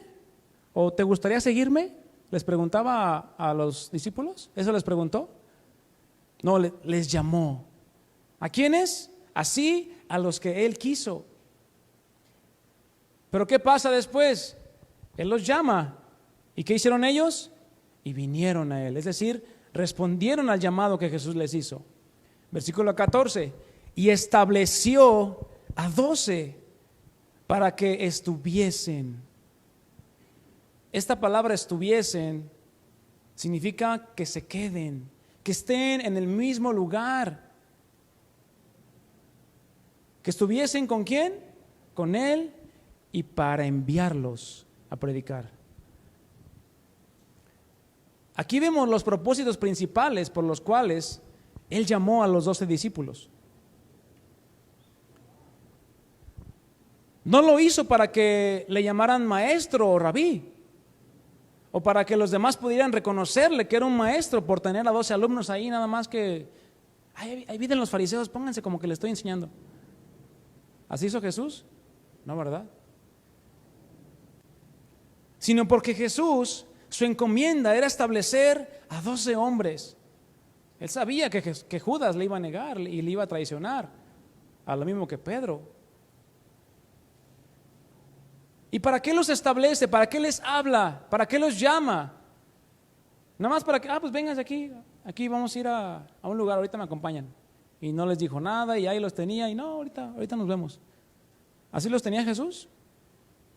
¿O te gustaría seguirme? Les preguntaba a los discípulos. ¿Eso les preguntó? No, les llamó. ¿A quiénes? Así a los que Él quiso. Pero ¿qué pasa después? Él los llama. ¿Y qué hicieron ellos? Y vinieron a Él. Es decir, respondieron al llamado que Jesús les hizo. Versículo 14. Y estableció a 12 para que estuviesen. Esta palabra estuviesen significa que se queden, que estén en el mismo lugar. Que estuviesen ¿con quién? Con Él y para enviarlos a predicar. Aquí vemos los propósitos principales por los cuales Él llamó a los 12 discípulos. No lo hizo para que le llamaran maestro o rabí, o para que los demás pudieran reconocerle que era un maestro por tener a 12 alumnos ahí, nada más que, ahí vienen los fariseos, pónganse como que les estoy enseñando. ¿Así hizo Jesús? No, ¿verdad? Sino porque Jesús, su encomienda era establecer a 12 hombres. Él sabía que Judas le iba a negar y le iba a traicionar, a lo mismo que Pedro. ¿Y para qué los establece? ¿Para qué les habla? ¿Para qué los llama? Nada más para que, pues vengan aquí vamos a ir a un lugar, ahorita me acompañan. Y no les dijo nada y ahí los tenía y no, ahorita nos vemos. ¿Así los tenía Jesús?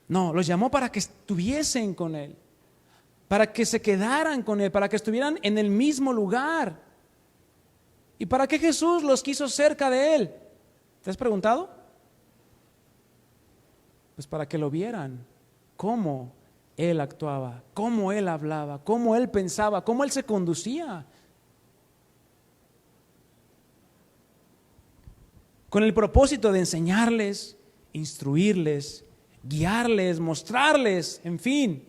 No, los llamó para que estuviesen con Él, para que se quedaran con Él, para que estuvieran en el mismo lugar. ¿Y para qué Jesús los quiso cerca de Él? ¿Te has preguntado? Pues para que lo vieran, cómo Él actuaba, cómo Él hablaba, cómo Él pensaba, cómo Él se conducía. Con el propósito de enseñarles, instruirles, guiarles, mostrarles, en fin,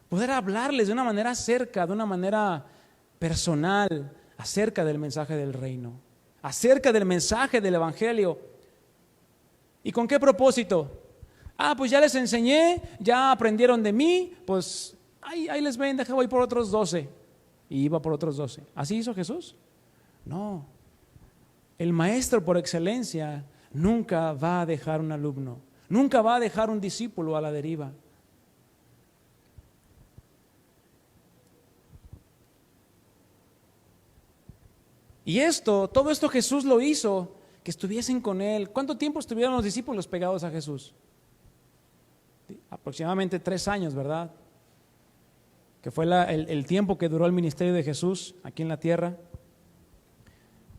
poder hablarles de una manera cerca, de una manera personal, acerca del mensaje del reino, acerca del mensaje del evangelio. ¿Y con qué propósito? Pues ya les enseñé, ya aprendieron de mí, pues ahí les ven, voy por otros 12. Y iba por otros 12. ¿Así hizo Jesús? No. El maestro por excelencia nunca va a dejar un alumno, nunca va a dejar un discípulo a la deriva. Y todo esto Jesús lo hizo, que estuviesen con Él. ¿Cuánto tiempo estuvieron los discípulos pegados a Jesús? Aproximadamente 3 años, ¿verdad? Que fue el tiempo que duró el ministerio de Jesús aquí en la tierra.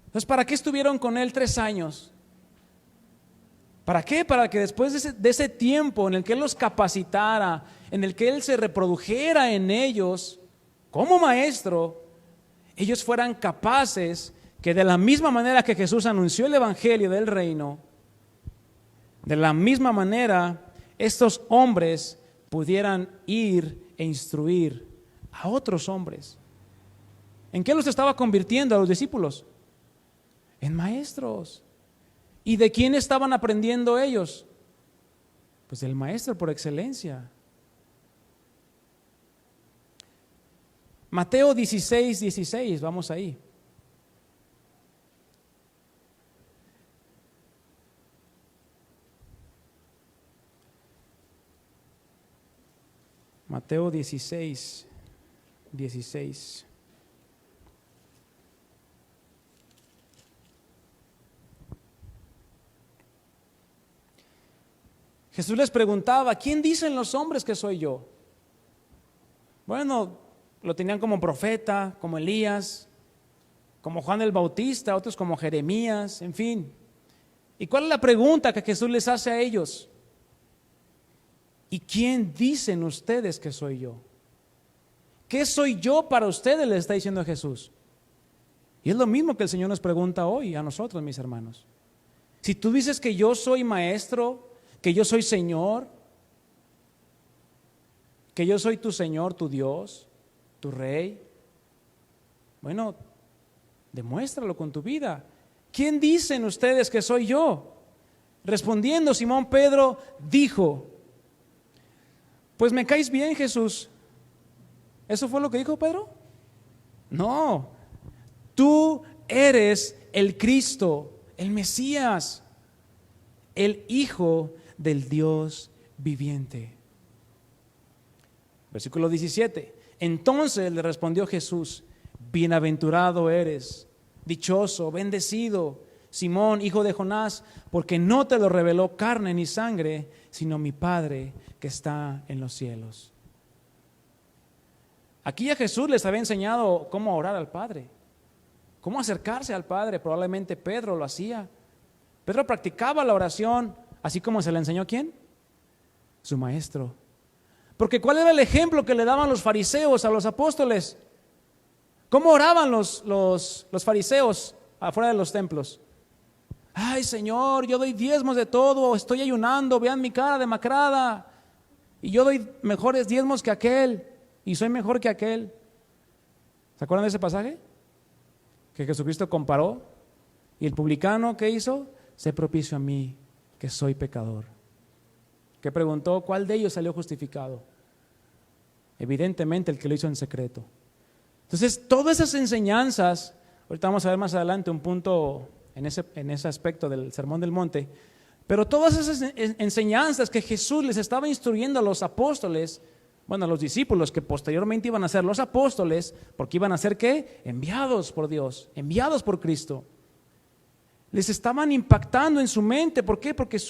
Entonces, ¿para qué estuvieron con Él 3 años? ¿Para qué? Para que después de ese tiempo en el que Él los capacitara, en el que Él se reprodujera en ellos como maestro, ellos fueran capaces que de la misma manera que Jesús anunció el evangelio del reino, de la misma manera estos hombres pudieran ir e instruir a otros hombres. ¿En qué los estaba convirtiendo a los discípulos? En maestros. ¿Y de quién estaban aprendiendo ellos? Pues del maestro por excelencia. Mateo 16, vamos ahí. Mateo 16. Jesús les preguntaba, ¿quién dicen los hombres que soy yo? Bueno, lo tenían como profeta, como Elías, como Juan el Bautista, otros como Jeremías, en fin. ¿Y cuál es la pregunta que Jesús les hace a ellos? ¿Y quién dicen ustedes que soy yo? ¿Qué soy yo para ustedes? Les está diciendo Jesús. Y es lo mismo que el Señor nos pregunta hoy a nosotros, mis hermanos. Si tú dices que yo soy maestro, que yo soy Señor, que yo soy tu Señor, tu Dios, tu Rey, bueno, demuéstralo con tu vida. ¿Quién dicen ustedes que soy yo? Respondiendo, Simón Pedro dijo, pues me caes bien, Jesús. ¿Eso fue lo que dijo Pedro? No, tú eres el Cristo, el Mesías, el Hijo del Dios viviente. Versículo 17. Entonces le respondió Jesús, bienaventurado eres, dichoso, bendecido, Simón, hijo de Jonás, porque no te lo reveló carne ni sangre, sino mi Padre que está en los cielos. Aquí a Jesús les había enseñado cómo orar al Padre, cómo acercarse al Padre. Probablemente Pedro lo hacía. Pedro practicaba la oración, así como se le enseñó ¿a quién? Su maestro. Porque ¿cuál era el ejemplo que le daban los fariseos a los apóstoles? ¿Cómo oraban los fariseos afuera de los templos? Ay, Señor, yo doy diezmos de todo, estoy ayunando, vean mi cara demacrada, y yo doy mejores diezmos que aquel, y soy mejor que aquel. ¿Se acuerdan de ese pasaje? Que Jesucristo comparó, y el publicano, ¿qué hizo? Sé propicio a mí, que soy pecador. Que preguntó, ¿cuál de ellos salió justificado? Evidentemente el que lo hizo en secreto. Entonces, todas esas enseñanzas, ahorita vamos a ver más adelante un punto en ese aspecto del Sermón del Monte, pero todas esas enseñanzas que Jesús les estaba instruyendo a los apóstoles, bueno, a los discípulos que posteriormente iban a ser los apóstoles, porque iban a ser ¿qué? Enviados por Dios, enviados por Cristo. Les estaban impactando en su mente. ¿Por qué? Porque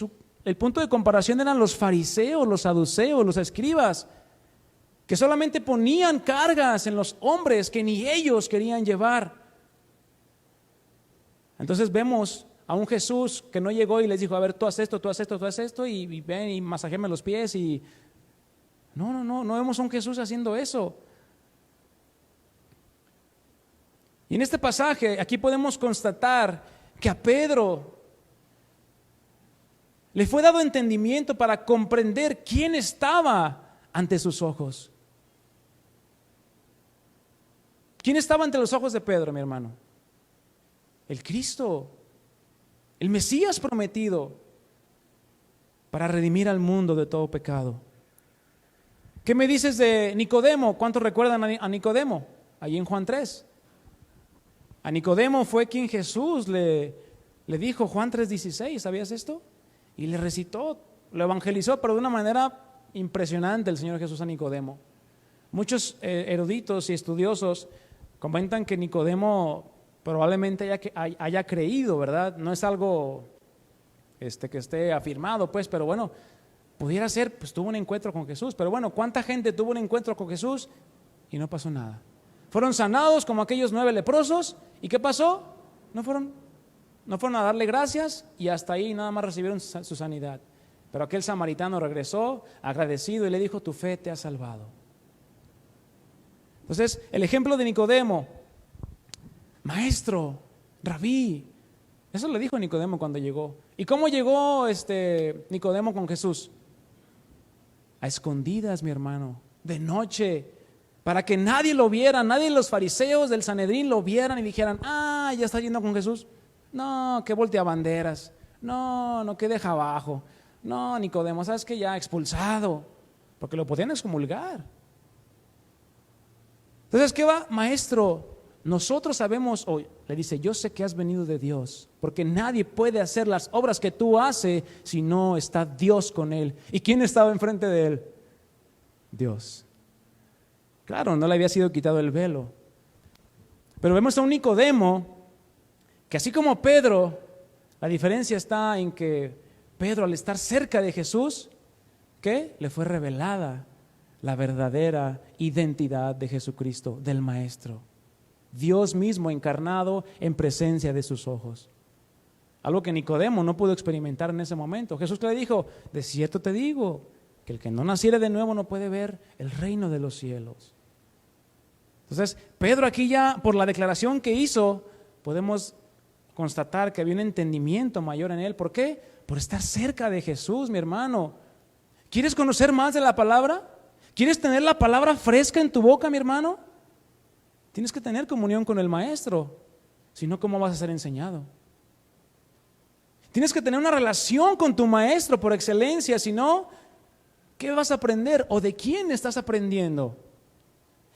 el punto de comparación eran los fariseos, los saduceos, los escribas, que solamente ponían cargas en los hombres que ni ellos querían llevar. Entonces vemos a un Jesús que no llegó y les dijo, a ver, tú haz esto, tú haz esto, tú haz esto, y ven y masajéme los pies. No vemos a un Jesús haciendo eso. Y en este pasaje, aquí podemos constatar que a Pedro le fue dado entendimiento para comprender quién estaba ante sus ojos. ¿Quién estaba ante los ojos de Pedro, mi hermano? El Cristo, el Mesías prometido para redimir al mundo de todo pecado. ¿Qué me dices de Nicodemo? ¿Cuántos recuerdan a Nicodemo? Allí en Juan 3. A Nicodemo fue quien Jesús le dijo, Juan 3:16, ¿sabías esto? Y le recitó, lo evangelizó, pero de una manera impresionante el Señor Jesús a Nicodemo. Muchos eruditos y estudiosos comentan que Nicodemo probablemente haya creído, ¿verdad? No es algo que esté afirmado, pues, pero bueno, pudiera ser, pues tuvo un encuentro con Jesús. Pero bueno, ¿cuánta gente tuvo un encuentro con Jesús y no pasó nada? Fueron sanados como aquellos 9 leprosos. ¿Y qué pasó? No fueron a darle gracias y hasta ahí nada más recibieron su sanidad. Pero aquel samaritano regresó agradecido y le dijo, tu fe te ha salvado. Entonces, el ejemplo de Nicodemo, maestro, rabí, eso le dijo Nicodemo cuando llegó. ¿Y cómo llegó Nicodemo con Jesús? A escondidas, mi hermano, de noche, para que nadie lo viera, nadie de los fariseos del Sanedrín lo vieran y dijeran, ya está yendo con Jesús. No, que voltea banderas, no, que deja abajo. No, Nicodemo, ¿sabes qué? Ya expulsado, porque lo podían excomulgar. Entonces, ¿qué va? Maestro, nosotros sabemos hoy, le dice, yo sé que has venido de Dios, porque nadie puede hacer las obras que tú haces si no está Dios con él. ¿Y quién estaba enfrente de él? Dios. Claro, no le había sido quitado el velo. Pero vemos a un Nicodemo que así como Pedro, la diferencia está en que Pedro al estar cerca de Jesús, ¿qué? Le fue revelada la verdadera identidad de Jesucristo, del Maestro. Dios mismo encarnado en presencia de sus ojos. Algo que Nicodemo no pudo experimentar en ese momento. Jesús le dijo, de cierto te digo, que el que no naciere de nuevo no puede ver el reino de los cielos. Entonces, Pedro aquí ya, por la declaración que hizo, podemos constatar que había un entendimiento mayor en él. ¿Por qué? Por estar cerca de Jesús, mi hermano. ¿Quieres conocer más de la palabra? ¿Quieres tener la palabra fresca en tu boca, mi hermano? Tienes que tener comunión con el Maestro. Si no, ¿cómo vas a ser enseñado? Tienes que tener una relación con tu Maestro por excelencia. Si no, ¿qué vas a aprender? ¿O de quién estás aprendiendo?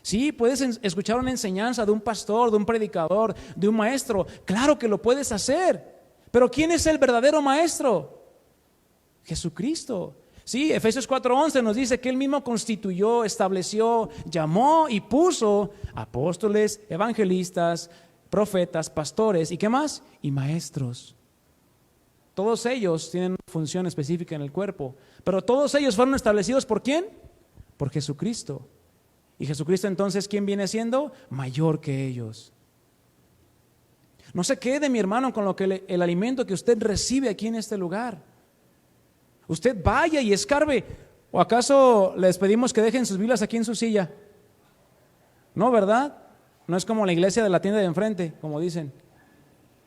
Sí, puedes escuchar una enseñanza de un pastor, de un predicador, de un maestro. Claro que lo puedes hacer. Pero ¿quién es el verdadero maestro? Jesucristo. Sí, Efesios 4:11 nos dice que Él mismo constituyó, estableció, llamó y puso apóstoles, evangelistas, profetas, pastores y ¿qué más? Y maestros. Todos ellos tienen una función específica en el cuerpo, pero todos ellos fueron establecidos ¿por quién? Por Jesucristo. Y Jesucristo entonces, ¿quién viene siendo? Mayor que ellos. No se quede, mi hermano, con lo que el alimento que usted recibe aquí en este lugar. Usted vaya y escarbe. ¿O acaso les pedimos que dejen sus Biblias aquí en su silla? No, ¿verdad? No es como la iglesia de la tienda de enfrente, como dicen.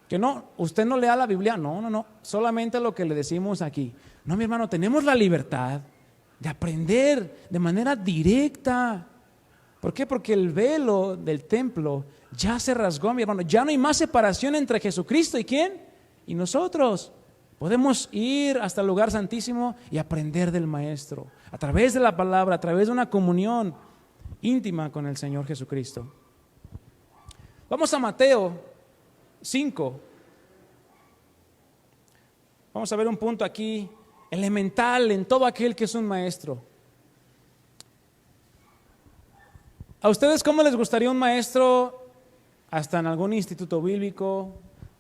Que no, usted no lea la Biblia. No. Solamente lo que le decimos aquí. No, mi hermano, tenemos la libertad de aprender de manera directa. ¿Por qué? Porque el velo del templo ya se rasgó, mi hermano. Ya no hay más separación entre Jesucristo y ¿quién? Y nosotros. Podemos ir hasta el lugar santísimo y aprender del Maestro. A través de la palabra, a través de una comunión íntima con el Señor Jesucristo. Vamos a Mateo 5. Vamos a ver un punto aquí elemental en todo aquel que es un maestro. ¿A ustedes cómo les gustaría un maestro hasta en algún instituto bíblico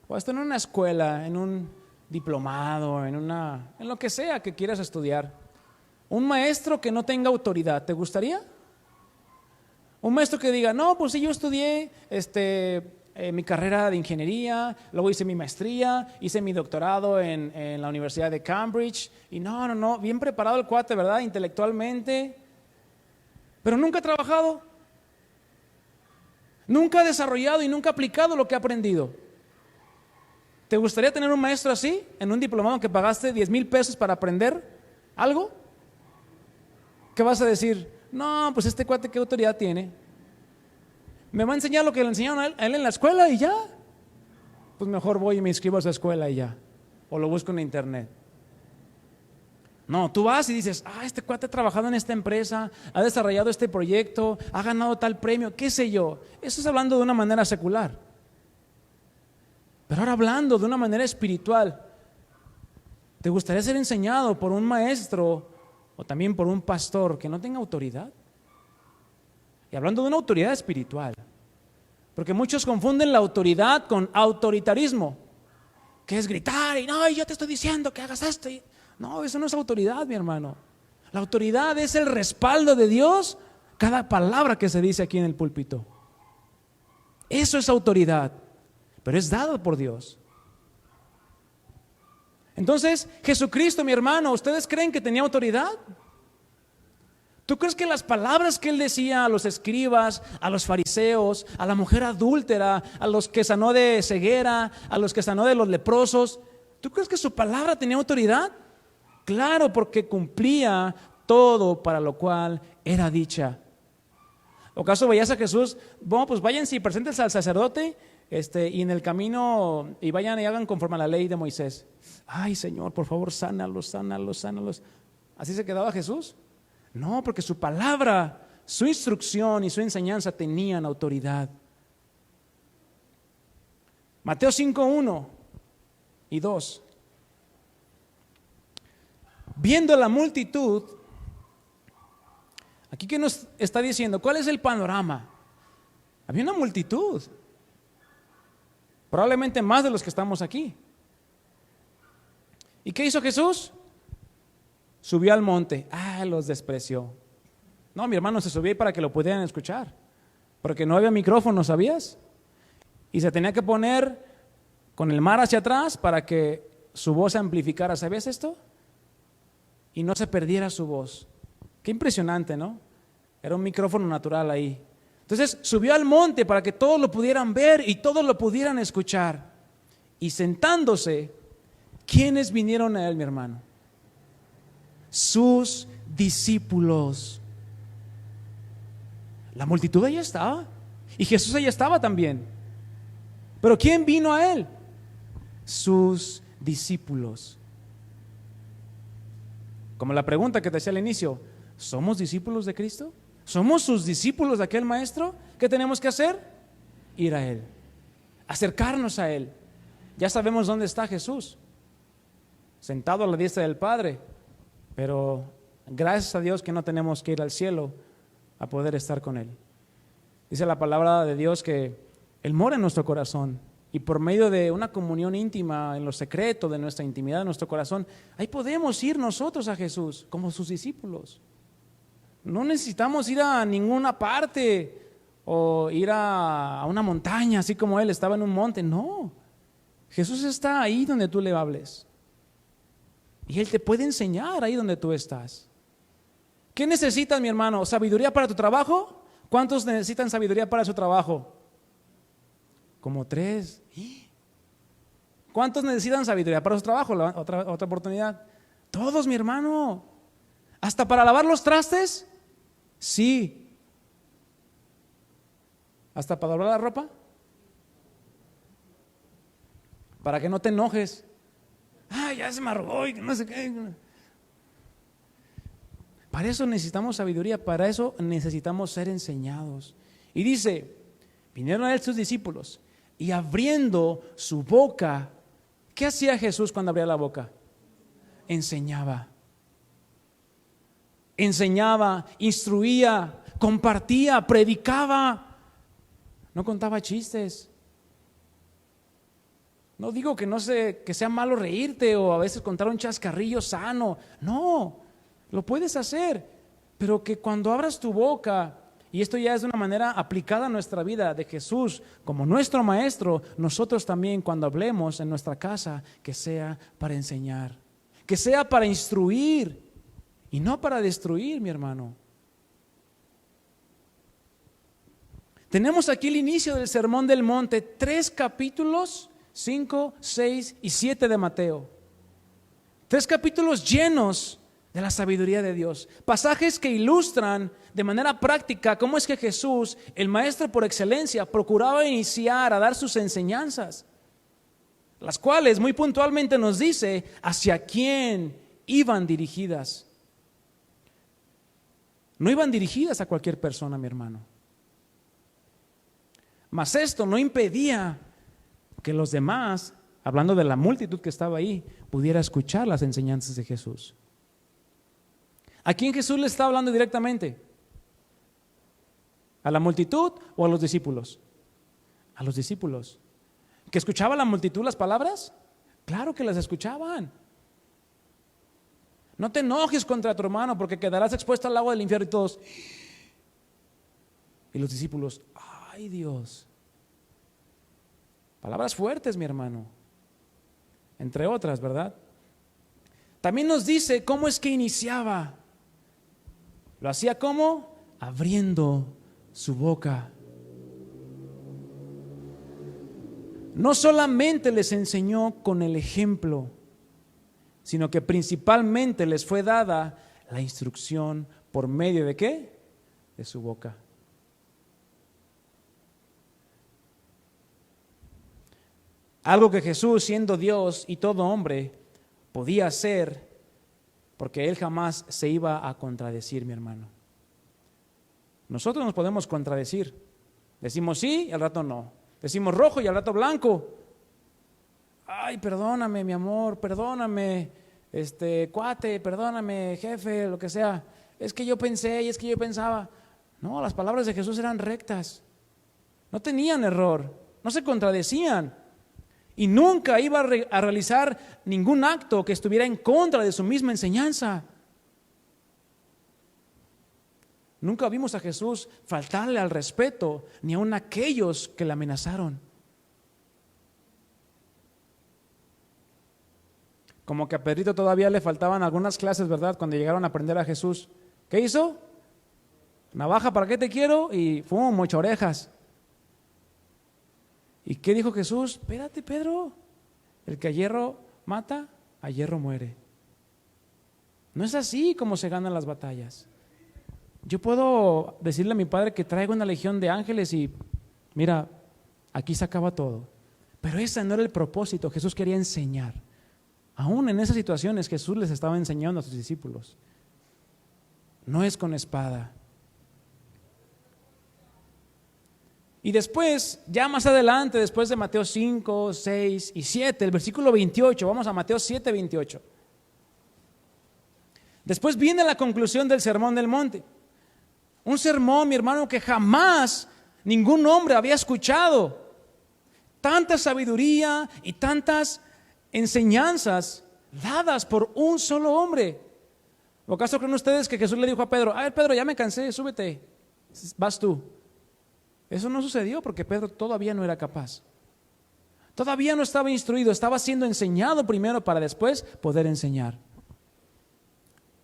o hasta en una escuela, en un diplomado, en lo que sea que quieras estudiar? Un maestro que no tenga autoridad, ¿te gustaría? Un maestro que diga, no, pues sí, yo estudié mi carrera de ingeniería, luego hice mi maestría, hice mi doctorado en la Universidad de Cambridge y no, bien preparado el cuate, ¿verdad? Intelectualmente. pero nunca ha trabajado, nunca ha desarrollado y nunca ha aplicado lo que ha aprendido. ¿Te gustaría tener un maestro así, en un diplomado que pagaste 10,000 pesos para aprender algo? ¿Qué vas a decir? No, pues este cuate, ¿qué autoridad tiene? Me va a enseñar lo que le enseñaron a él en la escuela y ya. Pues mejor voy y me inscribo a esa escuela y ya. O lo busco en internet. No, tú vas y dices, este cuate ha trabajado en esta empresa, ha desarrollado este proyecto, ha ganado tal premio, qué sé yo. Eso es hablando de una manera secular. Pero ahora hablando de una manera espiritual, ¿te gustaría ser enseñado por un maestro o también por un pastor que no tenga autoridad? Y hablando de una autoridad espiritual, porque muchos confunden la autoridad con autoritarismo, que es gritar y no, yo te estoy diciendo que hagas esto. No, eso no es autoridad, mi hermano. La autoridad es el respaldo de Dios, cada palabra que se dice aquí en el púlpito. Eso es autoridad, pero es dado por Dios. Entonces, Jesucristo, mi hermano, ¿ustedes creen que tenía autoridad? ¿Tú crees que las palabras que Él decía a los escribas, a los fariseos, a la mujer adúltera, a los que sanó de ceguera, a los que sanó de los leprosos, ¿tú crees que su palabra tenía autoridad? Claro, porque cumplía todo para lo cual era dicha. ¿O acaso veías a Jesús? Bueno, pues váyanse y preséntense al sacerdote y en el camino y vayan y hagan conforme a la ley de Moisés. Ay, Señor, por favor, sánalos, sánalos, sánalos. ¿Así se quedaba Jesús? No, porque su palabra, su instrucción y su enseñanza tenían autoridad. Mateo 5:1 y 2. Viendo la multitud, aquí que nos está diciendo, ¿cuál es el panorama? Había una multitud, probablemente más de los que estamos aquí. ¿Y qué hizo Jesús? Subió al monte. Los despreció. No, mi hermano, se subió ahí para que lo pudieran escuchar, porque no había micrófono, ¿sabías? Y se tenía que poner con el mar hacia atrás para que su voz se amplificara. ¿Sabías esto? Y no se perdiera su voz. Qué impresionante, ¿no? Era un micrófono natural ahí. Entonces subió al monte para que todos lo pudieran ver y todos lo pudieran escuchar. Y sentándose, ¿quiénes vinieron a él, mi hermano? Sus discípulos. La multitud allá estaba y Jesús allá estaba también. Pero ¿quién vino a él? Sus discípulos. Como la pregunta que te hacía al inicio, ¿somos discípulos de Cristo? ¿Somos sus discípulos de aquel maestro? ¿Qué tenemos que hacer? Ir a él, acercarnos a él. Ya sabemos dónde está Jesús, sentado a la diestra del Padre, pero gracias a Dios que no tenemos que ir al cielo a poder estar con él. Dice la palabra de Dios que él mora en nuestro corazón. Y por medio de una comunión íntima en lo secreto de nuestra intimidad, de nuestro corazón, ahí podemos ir nosotros a Jesús como sus discípulos. No necesitamos ir a ninguna parte o ir a una montaña, así como él estaba en un monte. No, Jesús está ahí donde tú le hables. Y él te puede enseñar ahí donde tú estás. ¿Qué necesitas, mi hermano? ¿Sabiduría para tu trabajo? ¿Cuántos necesitan sabiduría para su trabajo? Como 3. ¿Cuántos necesitan sabiduría para su trabajo? Otra oportunidad. Todos, mi hermano. ¿Hasta para lavar los trastes? Sí. ¿Hasta para doblar la ropa? Para que no te enojes. Ya se me arrugó y no sé qué. Para eso necesitamos sabiduría, para eso necesitamos ser enseñados. Y dice, vinieron a él sus discípulos y abriendo su boca, ¿qué hacía Jesús cuando abría la boca? Enseñaba. Enseñaba, instruía, compartía, predicaba. No contaba chistes. No digo que sea malo reírte o a veces contar un chascarrillo sano. No, lo puedes hacer, pero que cuando abras tu boca, y esto ya es de una manera aplicada a nuestra vida de Jesús como nuestro maestro, nosotros también cuando hablemos en nuestra casa, que sea para enseñar, que sea para instruir y no para destruir, mi hermano. Tenemos aquí el inicio del Sermón del Monte, 3 capítulos, 5, 6 y 7 de Mateo. 3 capítulos llenos de la sabiduría de Dios. Pasajes que ilustran de manera práctica cómo es que Jesús, el maestro por excelencia, procuraba iniciar a dar sus enseñanzas, las cuales muy puntualmente nos dice hacia quién iban dirigidas. No iban dirigidas a cualquier persona, mi hermano. Mas esto no impedía que los demás, hablando de la multitud que estaba ahí, pudiera escuchar las enseñanzas de Jesús. ¿A quién Jesús le está hablando directamente? ¿A la multitud o a los discípulos? A los discípulos. ¿Que escuchaba la multitud las palabras? Claro que las escuchaban. No te enojes contra tu hermano porque quedarás expuesto al agua del infierno. Y todos. Y los discípulos, ay Dios. Palabras fuertes, mi hermano. Entre otras, ¿verdad? También nos dice cómo es que iniciaba. Lo hacía ¿cómo? Abriendo su boca. No solamente les enseñó con el ejemplo, sino que principalmente les fue dada la instrucción por medio de ¿qué? De su boca. Algo que Jesús, siendo Dios y todo hombre, podía hacer, porque Él jamás se iba a contradecir, mi hermano. Nosotros nos podemos contradecir. Decimos sí y al rato no. Decimos rojo y al rato blanco. Ay, perdóname, mi amor, perdóname, cuate, perdóname, jefe, lo que sea. Es que yo pensé y es que yo pensaba. No, las palabras de Jesús eran rectas. No tenían error, no se contradecían. Y nunca iba a realizar ningún acto que estuviera en contra de su misma enseñanza. Nunca vimos a Jesús faltarle al respeto, ni aun a aquellos que le amenazaron. Como que a Pedrito todavía le faltaban algunas clases, ¿verdad? Cuando llegaron a aprender a Jesús. ¿Qué hizo? Navaja, ¿para qué te quiero? Y ¡pum! Mocha orejas. ¿Y qué dijo Jesús? Espérate, Pedro, el que a hierro mata, a hierro muere. No es así como se ganan las batallas. Yo puedo decirle a mi padre que traigo una legión de ángeles y mira, aquí se acaba todo. Pero ese no era el propósito. Jesús quería enseñar. Aún en esas situaciones Jesús les estaba enseñando a sus discípulos. No es con espada. Y después, ya más adelante, después de Mateo 5, 6 y 7, el versículo 28, vamos a Mateo 7, 28. Después viene la conclusión del Sermón del Monte. Un sermón, mi hermano, que jamás ningún hombre había escuchado. Tanta sabiduría y tantas enseñanzas dadas por un solo hombre. ¿O acaso creen ustedes que Jesús le dijo a Pedro, a ver Pedro, ya me cansé, súbete, vas tú? Eso no sucedió porque Pedro todavía no era capaz. Todavía no estaba instruido, estaba siendo enseñado primero para después poder enseñar.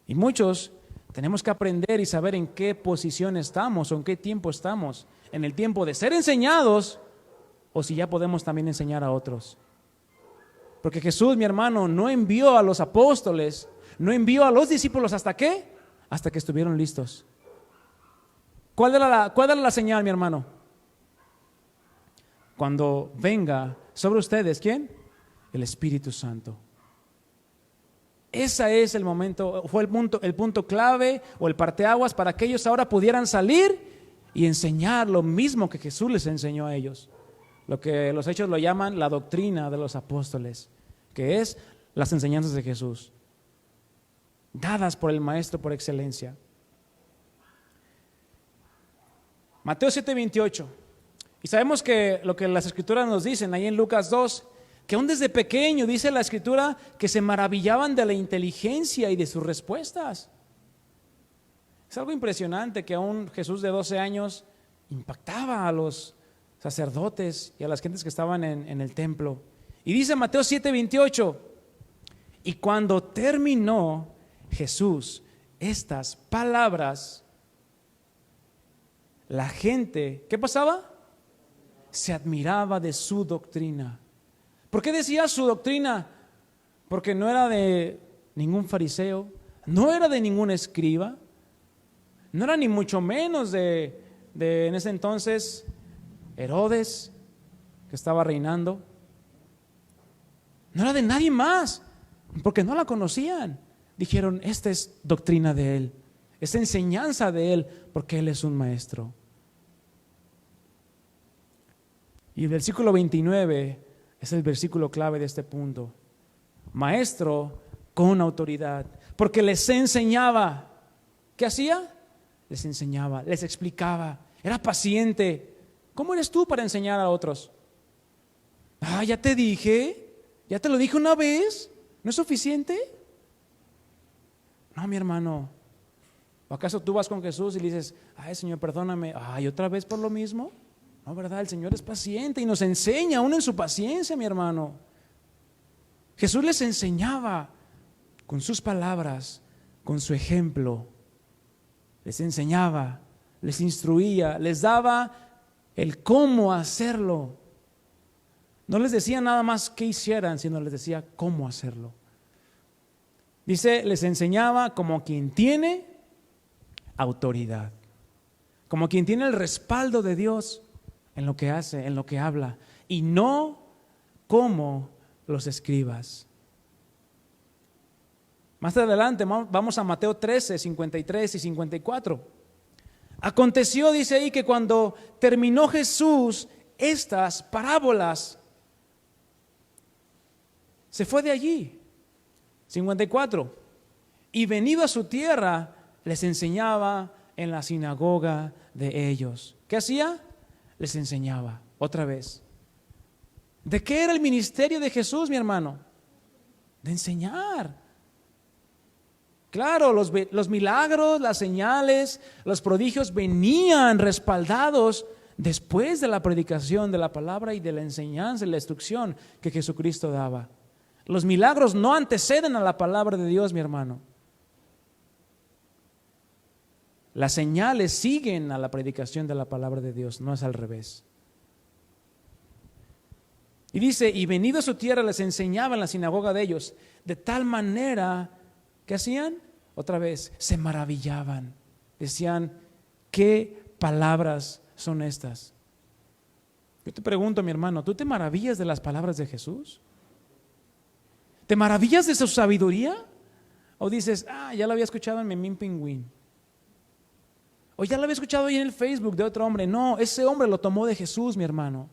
Y muchos tenemos que aprender y saber en qué posición estamos o en qué tiempo estamos. En el tiempo de ser enseñados o si ya podemos también enseñar a otros. Porque Jesús, mi hermano, no envió a los apóstoles, no envió a los discípulos ¿hasta qué? Hasta que estuvieron listos. ¿Cuál era la señal, mi hermano? Cuando venga sobre ustedes, ¿quién? El Espíritu Santo. Ese es el momento, fue el punto clave o el parteaguas para que ellos ahora pudieran salir y enseñar lo mismo que Jesús les enseñó a ellos. Lo que los hechos lo llaman la doctrina de los apóstoles, que es las enseñanzas de Jesús, dadas por el Maestro por excelencia. Mateo 7:28. Y sabemos que lo que las Escrituras nos dicen ahí en Lucas 2, que aún desde pequeño dice la Escritura que se maravillaban de la inteligencia y de sus respuestas. Es algo impresionante que aún Jesús de 12 años impactaba a los sacerdotes y a las gentes que estaban en el templo. Y dice Mateo 7:28, y cuando terminó Jesús estas palabras, la gente, ¿qué pasaba? Se admiraba de su doctrina. ¿Por qué decía su doctrina? Porque no era de ningún fariseo, no era de ningún escriba, no era ni mucho menos de en ese entonces Herodes, que estaba reinando. No era de nadie más, porque no la conocían. Dijeron, esta es doctrina de él, es enseñanza de él, porque él es un maestro. Y el versículo 29 es el versículo clave de este punto. Maestro con autoridad, porque les enseñaba. ¿Qué hacía? Les enseñaba, les explicaba, era paciente. ¿Cómo eres tú para enseñar a otros? Ya te dije, ya te lo dije una vez, ¿no es suficiente? No, mi hermano. ¿O acaso tú vas con Jesús y le dices, ay, Señor, perdóname, otra vez por lo mismo? No, ¿verdad? El Señor es paciente y nos enseña aún en su paciencia, mi hermano. Jesús les enseñaba con sus palabras, con su ejemplo. Les enseñaba, les instruía, les daba el cómo hacerlo. No les decía nada más qué hicieran, sino les decía cómo hacerlo. Dice, les enseñaba como quien tiene autoridad, como quien tiene el respaldo de Dios en lo que hace, en lo que habla, y no como los escribas. Más adelante vamos a Mateo 13, 53 y 54. Aconteció, dice ahí, que cuando terminó Jesús estas parábolas, se fue de allí. 54. Y venido a su tierra, les enseñaba en la sinagoga de ellos. ¿Qué hacía? Les enseñaba otra vez. ¿De qué era el ministerio de Jesús, mi hermano? De enseñar. Claro, los milagros, las señales, los prodigios venían respaldados después de la predicación de la palabra y de la enseñanza y la instrucción que Jesucristo daba. Los milagros no anteceden a la palabra de Dios, mi hermano. Las señales siguen a la predicación de la palabra de Dios, no es al revés. Y dice, y venido a su tierra les enseñaba en la sinagoga de ellos, de tal manera, ¿qué hacían? Otra vez, se maravillaban. Decían, ¿qué palabras son estas? Yo te pregunto, mi hermano, ¿tú te maravillas de las palabras de Jesús? ¿Te maravillas de su sabiduría? ¿O dices, ya lo había escuchado en Memín Pingüín? ¿O ya lo había escuchado ahí en el Facebook de otro hombre? No, ese hombre lo tomó de Jesús, mi hermano.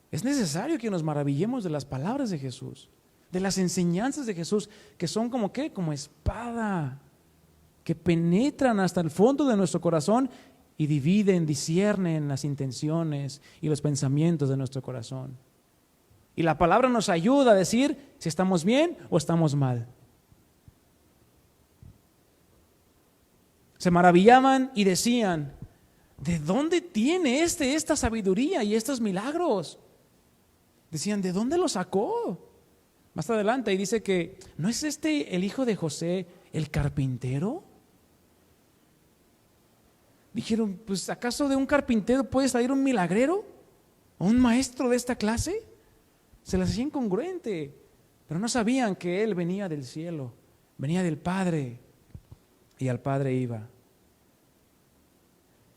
Es necesario que nos maravillemos de las palabras de Jesús, de las enseñanzas de Jesús, que son como ¿qué? Como espada, que penetran hasta el fondo de nuestro corazón y dividen, disciernen las intenciones y los pensamientos de nuestro corazón. Y la palabra nos ayuda a decir si estamos bien o estamos mal. Se maravillaban y decían, ¿de dónde tiene esta sabiduría y estos milagros? Decían, ¿de dónde lo sacó? Más adelante, y dice que, ¿no es este el hijo de José, el carpintero? Dijeron, pues ¿acaso de un carpintero puede salir un milagrero? ¿O un maestro de esta clase? Se les hacía incongruente, pero no sabían que él venía del cielo, venía del Padre, y al Padre iba.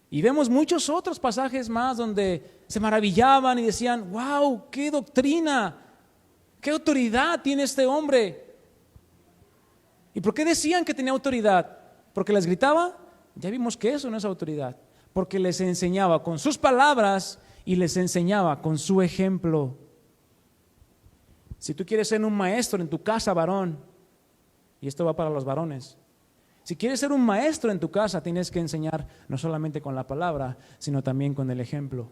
Y vemos muchos otros pasajes más donde se maravillaban y decían, wow, qué doctrina, qué autoridad tiene este hombre. ¿Y por qué decían que tenía autoridad? ¿Porque les gritaba? Ya vimos que eso no es autoridad. Porque les enseñaba con sus palabras y les enseñaba con su ejemplo. Si tú quieres ser un maestro en tu casa, varón, y esto va para los varones, si quieres ser un maestro en tu casa, tienes que enseñar no solamente con la palabra, sino también con el ejemplo.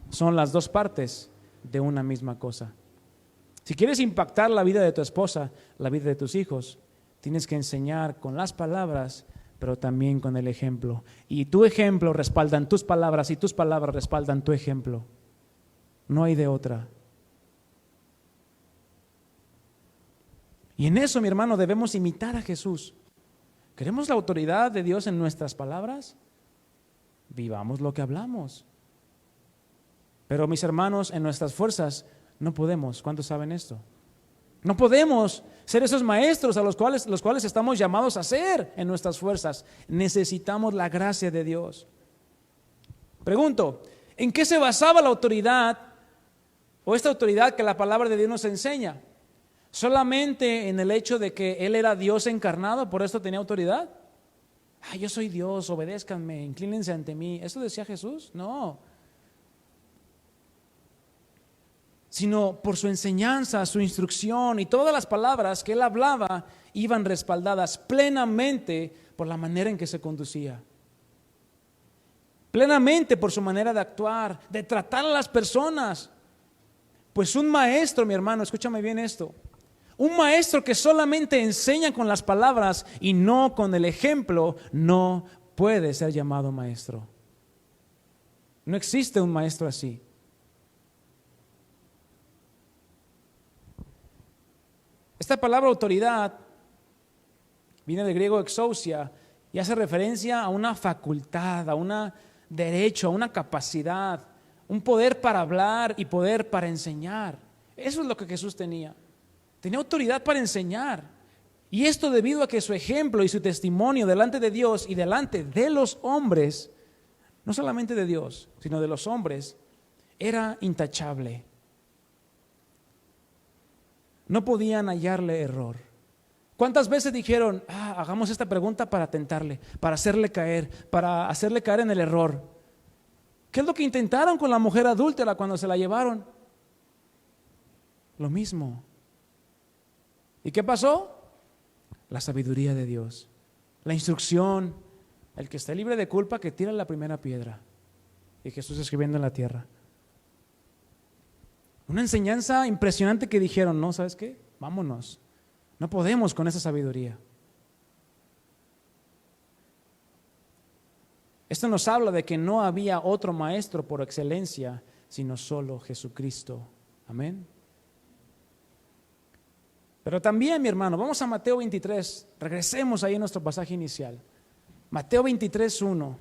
Son las dos partes de una misma cosa. Si quieres impactar la vida de tu esposa, la vida de tus hijos, tienes que enseñar con las palabras, pero también con el ejemplo. Y tu ejemplo respaldan tus palabras y tus palabras respaldan tu ejemplo. No hay de otra. Y en eso, mi hermano, debemos imitar a Jesús. ¿Queremos la autoridad de Dios en nuestras palabras? Vivamos lo que hablamos. Pero mis hermanos, en nuestras fuerzas no podemos. ¿Cuántos saben esto? No podemos ser esos maestros a los cuales estamos llamados a ser en nuestras fuerzas. Necesitamos la gracia de Dios. Pregunto, ¿en qué se basaba la autoridad o esta autoridad que la palabra de Dios nos enseña? ¿Solamente en el hecho de que Él era Dios encarnado, por eso tenía autoridad? Yo soy Dios, obedézcanme, inclínense ante mí. ¿Eso decía Jesús? No. Sino por su enseñanza, su instrucción y todas las palabras que Él hablaba iban respaldadas plenamente por la manera en que se conducía. Plenamente por su manera de actuar, de tratar a las personas. Pues un maestro, mi hermano, escúchame bien esto. Un maestro que solamente enseña con las palabras y no con el ejemplo, no puede ser llamado maestro. No existe un maestro así. Esta palabra autoridad viene del griego exousia y hace referencia a una facultad, a un derecho, a una capacidad, un poder para hablar y poder para enseñar. Eso es lo que Jesús tenía. Tenía autoridad para enseñar. Y esto debido a que su ejemplo y su testimonio delante de Dios y delante de los hombres, no solamente de Dios, sino de los hombres, era intachable. No podían hallarle error. ¿Cuántas veces dijeron, hagamos esta pregunta para tentarle, para hacerle caer en el error? ¿Qué es lo que intentaron con la mujer adúltera cuando se la llevaron? Lo mismo. ¿Y qué pasó? La sabiduría de Dios, la instrucción, el que esté libre de culpa que tire la primera piedra. Y Jesús escribiendo en la tierra. Una enseñanza impresionante que dijeron, no, ¿sabes qué? Vámonos. No podemos con esa sabiduría. Esto nos habla de que no había otro maestro por excelencia, sino solo Jesucristo. Amén. Pero también, mi hermano, vamos a Mateo 23. Regresemos ahí a nuestro pasaje inicial. Mateo 23, 1.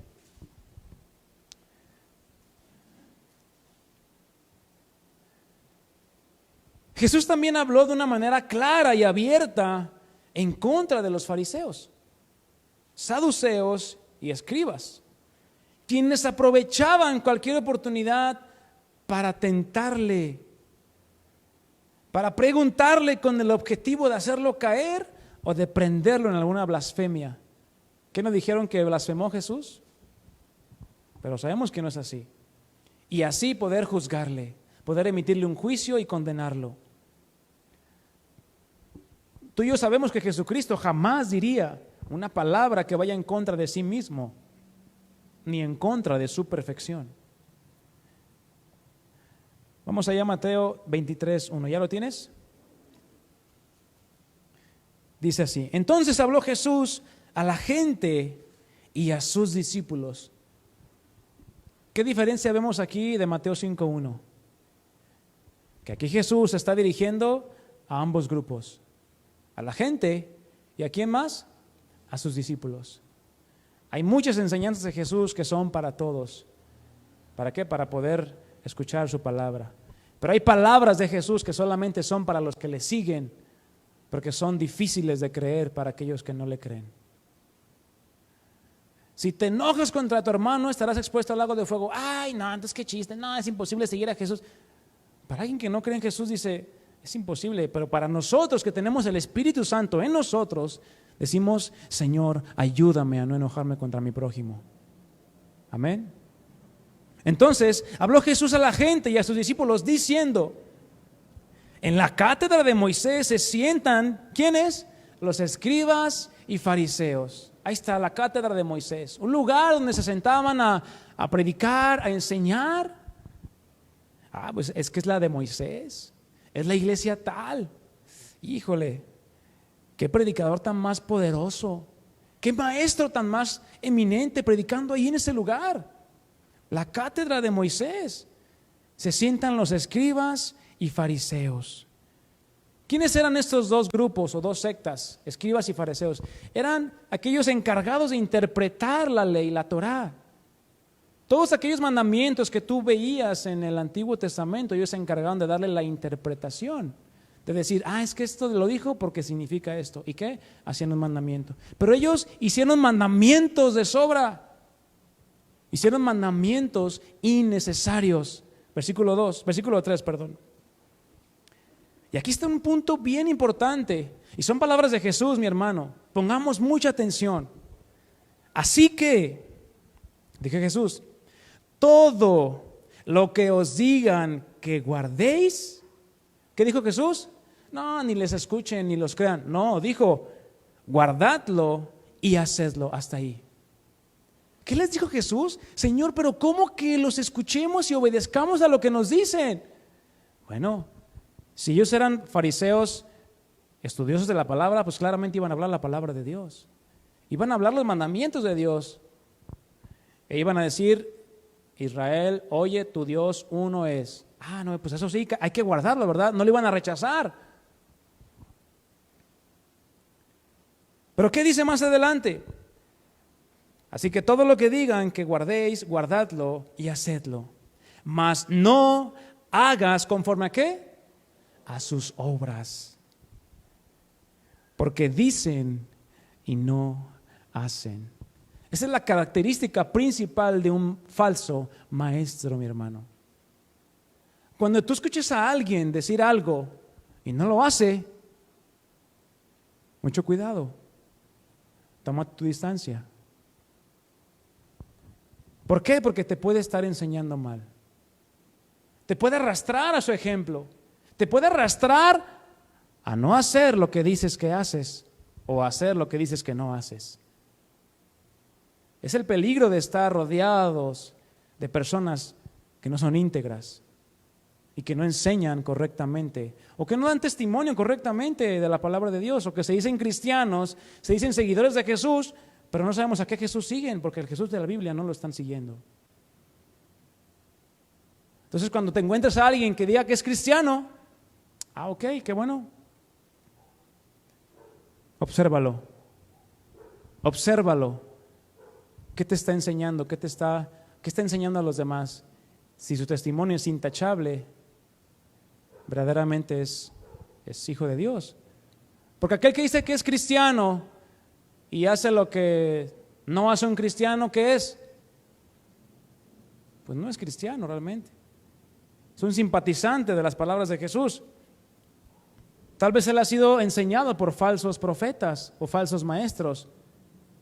Jesús también habló de una manera clara y abierta en contra de los fariseos, saduceos y escribas, quienes aprovechaban cualquier oportunidad para tentarle, para preguntarle con el objetivo de hacerlo caer o de prenderlo en alguna blasfemia. ¿Qué nos dijeron que blasfemó Jesús? Pero sabemos que no es así. Y así poder juzgarle, poder emitirle un juicio y condenarlo. Tú y yo sabemos que Jesucristo jamás diría una palabra que vaya en contra de sí mismo, ni en contra de su perfección. Vamos allá a Mateo 23, 1. ¿Ya lo tienes? Dice así: entonces habló Jesús a la gente y a sus discípulos. ¿Qué diferencia vemos aquí de Mateo 5:1? Que aquí Jesús se está dirigiendo a ambos grupos, a la gente y ¿a quién más? A sus discípulos. Hay muchas enseñanzas de Jesús que son para todos. ¿Para qué? Para poder escuchar su palabra. Pero hay palabras de Jesús que solamente son para los que le siguen, porque son difíciles de creer para aquellos que no le creen. Si te enojas contra tu hermano, estarás expuesto al lago de fuego. Ay, no, entonces qué chiste, no, es imposible seguir a Jesús. Para alguien que no cree en Jesús dice, es imposible, pero para nosotros que tenemos el Espíritu Santo en nosotros, decimos, Señor, ayúdame a no enojarme contra mi prójimo. Amén. Entonces, habló Jesús a la gente y a sus discípulos diciendo, en la cátedra de Moisés se sientan, ¿quiénes? Los escribas y fariseos. Ahí está la cátedra de Moisés, un lugar donde se sentaban a predicar, a enseñar. Pues es que es la de Moisés, es la iglesia tal. Híjole, qué predicador tan más poderoso, qué maestro tan más eminente predicando ahí en ese lugar. La cátedra de Moisés. Se sientan los escribas y fariseos. ¿Quiénes eran estos dos grupos o dos sectas, escribas y fariseos? Eran aquellos encargados de interpretar la ley, la Torá. Todos aquellos mandamientos que tú veías en el Antiguo Testamento, ellos se encargaban de darle la interpretación, de decir, es que esto lo dijo porque significa esto. ¿Y qué? Hacían un mandamiento. Pero ellos hicieron mandamientos de sobra. Hicieron mandamientos innecesarios. Versículo 3, perdón. Y aquí está un punto bien importante. Y son palabras de Jesús, mi hermano. Pongamos mucha atención. Así que, dije Jesús, todo lo que os digan que guardéis, ¿qué dijo Jesús? No, ni les escuchen ni los crean. No, dijo, guardadlo y hacedlo. Hasta ahí. ¿Qué les dijo Jesús? Señor, pero ¿cómo que los escuchemos y obedezcamos a lo que nos dicen? Bueno, si ellos eran fariseos estudiosos de la palabra, pues claramente iban a hablar la palabra de Dios. Iban a hablar los mandamientos de Dios. E iban a decir, Israel, oye, tu Dios uno es. No, pues eso sí, hay que guardarlo, ¿verdad? No lo iban a rechazar. Pero ¿qué dice más adelante? Así que todo lo que digan que guardéis, guardadlo y hacedlo. Mas no hagas conforme a ¿qué? A sus obras. Porque dicen y no hacen. Esa es la característica principal de un falso maestro, mi hermano. Cuando tú escuches a alguien decir algo y no lo hace, mucho cuidado. Toma tu distancia. ¿Por qué? Porque te puede estar enseñando mal. Te puede arrastrar a su ejemplo. Te puede arrastrar a no hacer lo que dices que haces o hacer lo que dices que no haces. Es el peligro de estar rodeados de personas que no son íntegras y que no enseñan correctamente o que no dan testimonio correctamente de la palabra de Dios, o que se dicen cristianos, se dicen seguidores de Jesús, pero no sabemos a qué Jesús siguen, porque el Jesús de la Biblia no lo están siguiendo. Entonces, cuando te encuentres a alguien que diga que es cristiano, ok, qué bueno. Obsérvalo. ¿Qué te está enseñando? ¿Qué está enseñando a los demás? Si su testimonio es intachable, verdaderamente es hijo de Dios. Porque aquel que dice que es cristiano y hace lo que no hace un cristiano, ¿qué es? Pues no es cristiano realmente. Es un simpatizante de las palabras de Jesús. Tal vez él ha sido enseñado por falsos profetas o falsos maestros,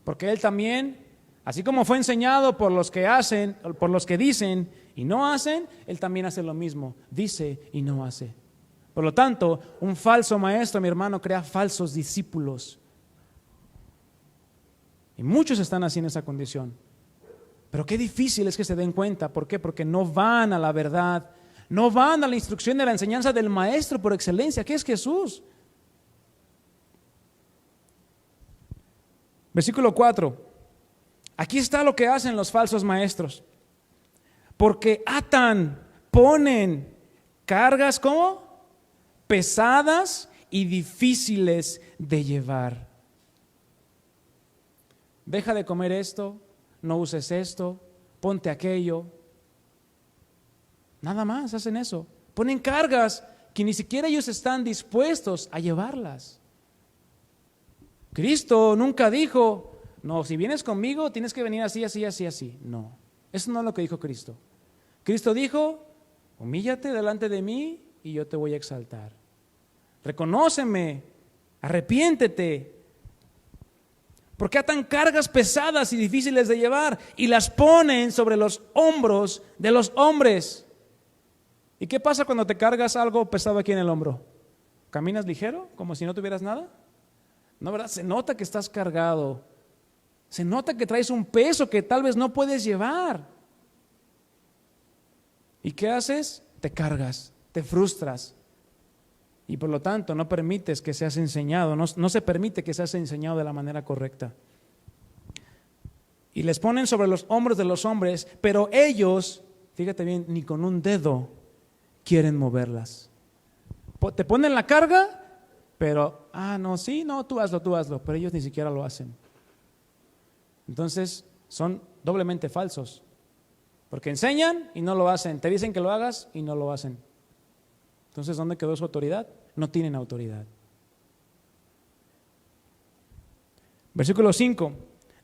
porque él también, así como fue enseñado por los que hacen, por los que dicen y no hacen, él también hace lo mismo, dice y no hace. Por lo tanto, un falso maestro, mi hermano, crea falsos discípulos. Y muchos están así en esa condición. Pero qué difícil es que se den cuenta. ¿Por qué? Porque no van a la verdad, no van a la instrucción de la enseñanza del maestro por excelencia, que es Jesús. Versículo 4. Aquí está lo que hacen los falsos maestros. Porque atan, ponen cargas, ¿cómo? Pesadas y difíciles de llevar. Deja de comer esto, no uses esto, ponte aquello. Nada más hacen eso. Ponen cargas que ni siquiera ellos están dispuestos a llevarlas. Cristo nunca dijo, no, si vienes conmigo tienes que venir así, así, así, así. No, eso no es lo que dijo Cristo. Cristo dijo, humíllate delante de mí y yo te voy a exaltar. Reconóceme, arrepiéntete. Porque atan cargas pesadas y difíciles de llevar y las ponen sobre los hombros de los hombres. ¿Y qué pasa cuando te cargas algo pesado aquí en el hombro? ¿Caminas ligero, como si no tuvieras nada? No, ¿verdad? Se nota que estás cargado. Se nota que traes un peso que tal vez no puedes llevar. ¿Y qué haces? Te cargas, te frustras. Y por lo tanto no permites que seas enseñado, no se permite que seas enseñado de la manera correcta. Y les ponen sobre los hombros de los hombres, pero ellos, fíjate bien, ni con un dedo quieren moverlas. Te ponen la carga Pero, no, sí, no, tú hazlo, pero ellos ni siquiera lo hacen. Entonces, son doblemente falsos, porque enseñan y no lo hacen, te dicen que lo hagas y no lo hacen. Entonces, ¿dónde quedó su autoridad? No tienen autoridad. Versículo 5.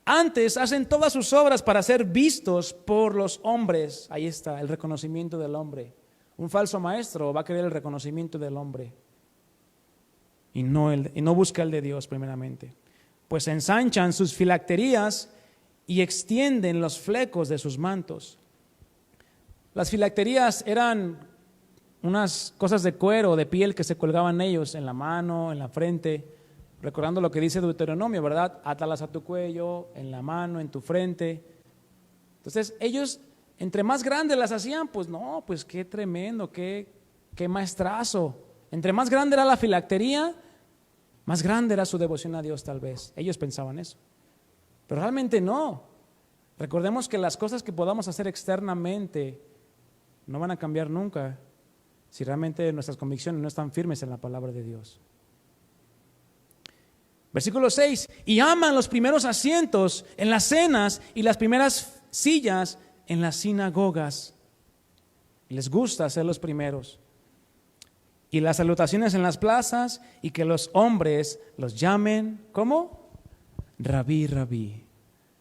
Antes hacen todas sus obras para ser vistos por los hombres. Ahí está, el reconocimiento del hombre. Un falso maestro va a querer el reconocimiento del hombre y no busca el de Dios primeramente. Pues ensanchan sus filacterías y extienden los flecos de sus mantos. Las filacterías eran unas cosas de cuero, de piel que se colgaban ellos en la mano, en la frente, recordando lo que dice Deuteronomio, ¿verdad? Átalas a tu cuello, en la mano, en tu frente. Entonces ellos, entre más grandes las hacían, pues no, pues qué tremendo, qué maestrazo. Entre más grande era la filactería, más grande era su devoción a Dios tal vez. Ellos pensaban eso. Pero realmente no. Recordemos que las cosas que podamos hacer externamente no van a cambiar nunca si realmente nuestras convicciones no están firmes en la palabra de Dios. Versículo 6. Y aman los primeros asientos en las cenas y las primeras sillas en las sinagogas. Les gusta ser los primeros. Y las salutaciones en las plazas y que los hombres los llamen, ¿cómo? Rabí, rabí.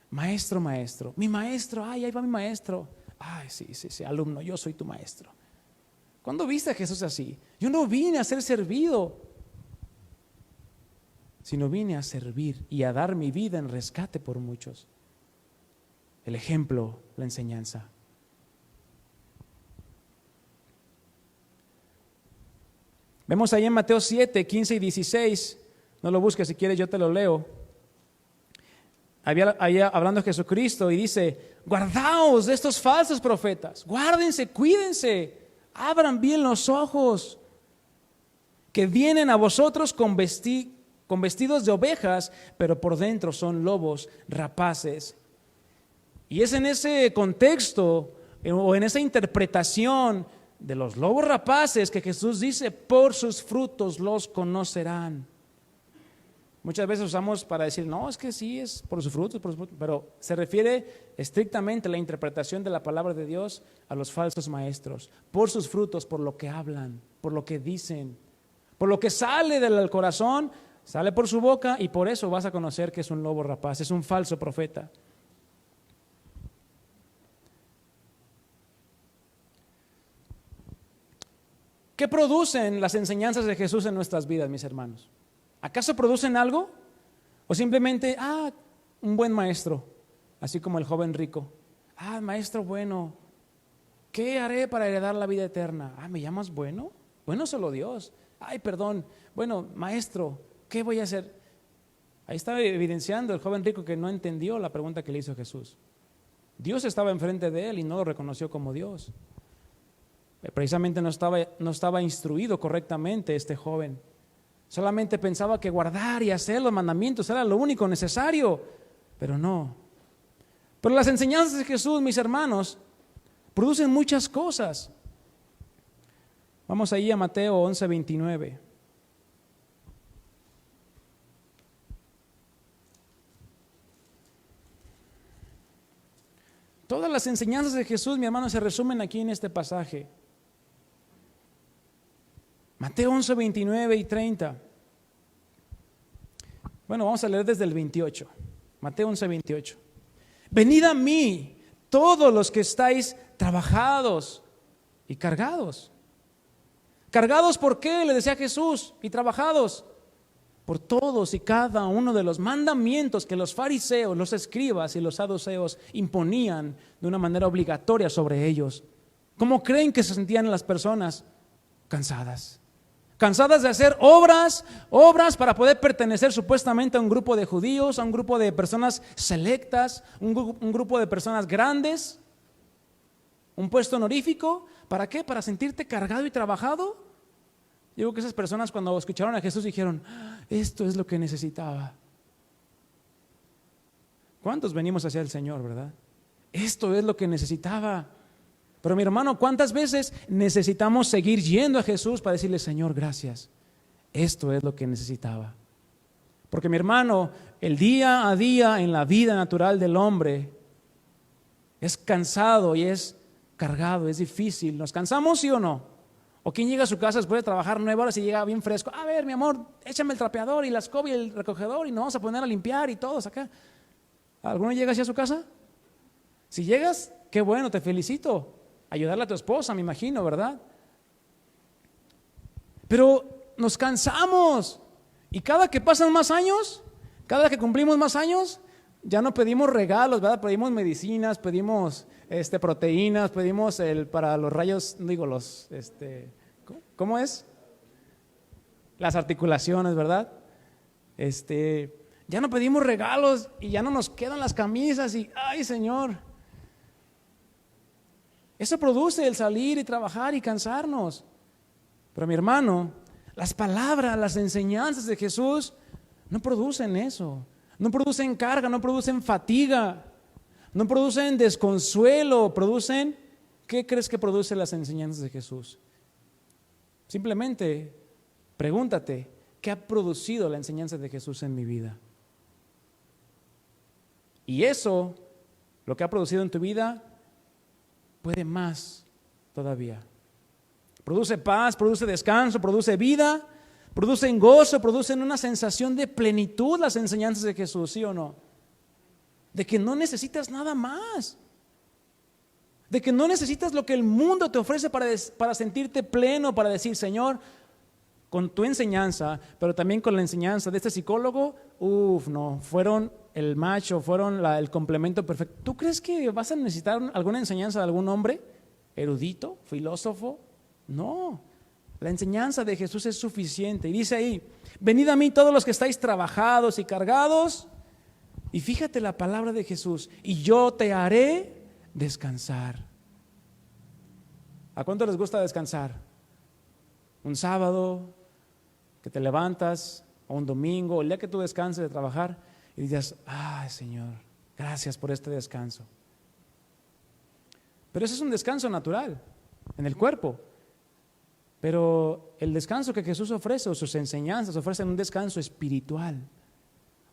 Maestro, maestro. Mi maestro, ahí va mi maestro. Sí, alumno, yo soy tu maestro. ¿Cuándo viste a Jesús así? Yo no vine a ser servido, sino vine a servir y a dar mi vida en rescate por muchos. El ejemplo, la enseñanza. Vemos ahí en Mateo 7, 15 y 16, no lo busques, si quieres yo te lo leo. Había hablando Jesucristo y dice: guardaos de estos falsos profetas, guárdense, cuídense, abran bien los ojos, que vienen a vosotros con vestidos de ovejas, pero por dentro son lobos rapaces. Y es en ese contexto o en esa interpretación de los lobos rapaces que Jesús dice: por sus frutos los conocerán. Muchas veces usamos para decir, no, es que sí, es por sus frutos, pero se refiere estrictamente a la interpretación de la palabra de Dios a los falsos maestros. Por sus frutos, por lo que hablan, por lo que dicen, por lo que sale del corazón, sale por su boca, y por eso vas a conocer que es un lobo rapaz, es un falso profeta. ¿Qué producen las enseñanzas de Jesús en nuestras vidas, mis hermanos? ¿Acaso producen algo? ¿O simplemente, un buen maestro, así como el joven rico? Maestro bueno, ¿qué haré para heredar la vida eterna? ¿Me llamas bueno? Bueno, solo Dios. Perdón. Bueno, maestro, ¿qué voy a hacer? Ahí estaba evidenciando el joven rico que no entendió la pregunta que le hizo Jesús. Dios estaba enfrente de él y no lo reconoció como Dios. Precisamente no estaba instruido correctamente este joven. Solamente pensaba que guardar y hacer los mandamientos era lo único necesario, pero no. Pero las enseñanzas de Jesús, mis hermanos, producen muchas cosas. Vamos ahí a Mateo 11:29. Todas las enseñanzas de Jesús, mi hermano, se resumen aquí en este pasaje. Mateo 11, 29 y 30. Bueno, vamos a leer desde el 28. Mateo 11, 28. Venid a mí, todos los que estáis trabajados y cargados. ¿Cargados por qué? Le decía Jesús. Y trabajados por todos y cada uno de los mandamientos que los fariseos, los escribas y los saduceos imponían de una manera obligatoria sobre ellos. ¿Cómo creen que se sentían las personas? Cansadas de hacer obras para poder pertenecer supuestamente a un grupo de judíos, a un grupo de personas selectas, un grupo de personas grandes, un puesto honorífico. ¿Para qué? ¿Para sentirte cargado y trabajado? Yo creo que esas personas, cuando escucharon a Jesús, dijeron: esto es lo que necesitaba. ¿Cuántos venimos hacia el Señor, verdad? Esto es lo que necesitaba. Pero mi hermano, ¿cuántas veces necesitamos seguir yendo a Jesús para decirle: Señor, gracias? Esto es lo que necesitaba. Porque mi hermano, el día a día en la vida natural del hombre es cansado y es cargado, es difícil. ¿Nos cansamos, sí o no? ¿O quién llega a su casa después de trabajar 9 horas y llega bien fresco? A ver, mi amor, échame el trapeador y la escoba y el recogedor y nos vamos a poner a limpiar y todos acá. ¿Alguno llega así a su casa? Si llegas, qué bueno, te felicito. Ayudarle a tu esposa, me imagino, ¿verdad? Pero nos cansamos. Y cada que pasan más años, cada que cumplimos más años, ya no pedimos regalos, ¿verdad? Pedimos medicinas, pedimos proteínas, pedimos para los rayos, digo, ¿cómo es? Las articulaciones, ¿verdad? Ya no pedimos regalos y ya no nos quedan las camisas y, ay, Señor. Eso produce el salir y trabajar y cansarnos. Pero mi hermano, las palabras, las enseñanzas de Jesús no producen eso. No producen carga, no producen fatiga, no producen desconsuelo, producen, ¿qué crees que producen las enseñanzas de Jesús? Simplemente pregúntate, ¿qué ha producido la enseñanza de Jesús en mi vida? Y eso, lo que ha producido en tu vida, puede más todavía. Produce paz, produce descanso, produce vida, producen gozo, producen una sensación de plenitud las enseñanzas de Jesús, ¿sí o no? De que no necesitas nada más. De que no necesitas lo que el mundo te ofrece para sentirte pleno, para decir, Señor, con tu enseñanza, pero también con la enseñanza de este psicólogo, no, fueron el macho, fueron el complemento perfecto. ¿Tú crees que vas a necesitar alguna enseñanza de algún hombre erudito, filósofo? No, la enseñanza de Jesús es suficiente. Y dice ahí, venid a mí todos los que estáis trabajados y cargados. Y fíjate la palabra de Jesús, y yo te haré descansar. ¿A cuánto les gusta descansar? Un sábado que te levantas, o un domingo, o el día que tú descanses de trabajar y dices, ay, Señor, gracias por este descanso. Pero ese es un descanso natural en el cuerpo. Pero el descanso que Jesús ofrece, o sus enseñanzas ofrecen un descanso espiritual.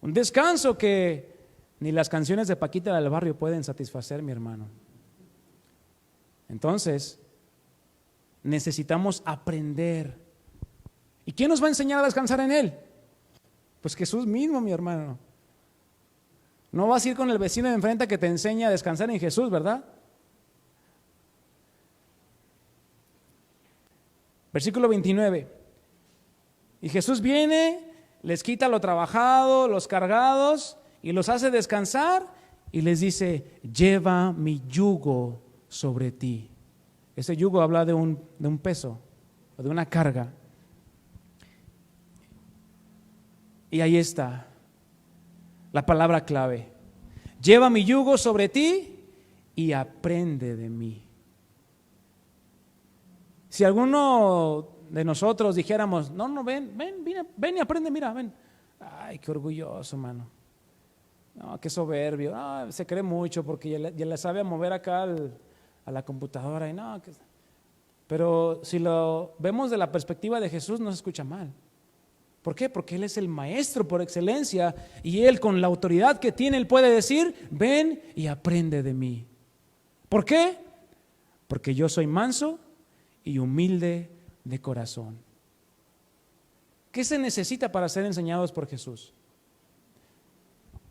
Un descanso que ni las canciones de Paquita del Barrio pueden satisfacer, mi hermano. Entonces, necesitamos aprender. ¿Y quién nos va a enseñar a descansar en Él? Pues Jesús mismo, mi hermano. No vas a ir con el vecino de enfrente que te enseña a descansar en Jesús, ¿verdad? Versículo 29. Y Jesús viene, les quita lo trabajado, los cargados, y los hace descansar, y les dice, lleva mi yugo sobre ti. Ese yugo habla de un peso, o de una carga. Y ahí está la palabra clave. Lleva mi yugo sobre ti y aprende de mí. Si alguno de nosotros dijéramos, no, ven y aprende, mira, ven. Ay, qué orgulloso, mano. No, qué soberbio. No, se cree mucho porque ya le sabe mover acá a la computadora. Pero si lo vemos de la perspectiva de Jesús, no se escucha mal. ¿Por qué? Porque Él es el maestro por excelencia y Él, con la autoridad que tiene, Él puede decir, ven y aprende de mí. ¿Por qué? Porque yo soy manso y humilde de corazón. ¿Qué se necesita para ser enseñados por Jesús?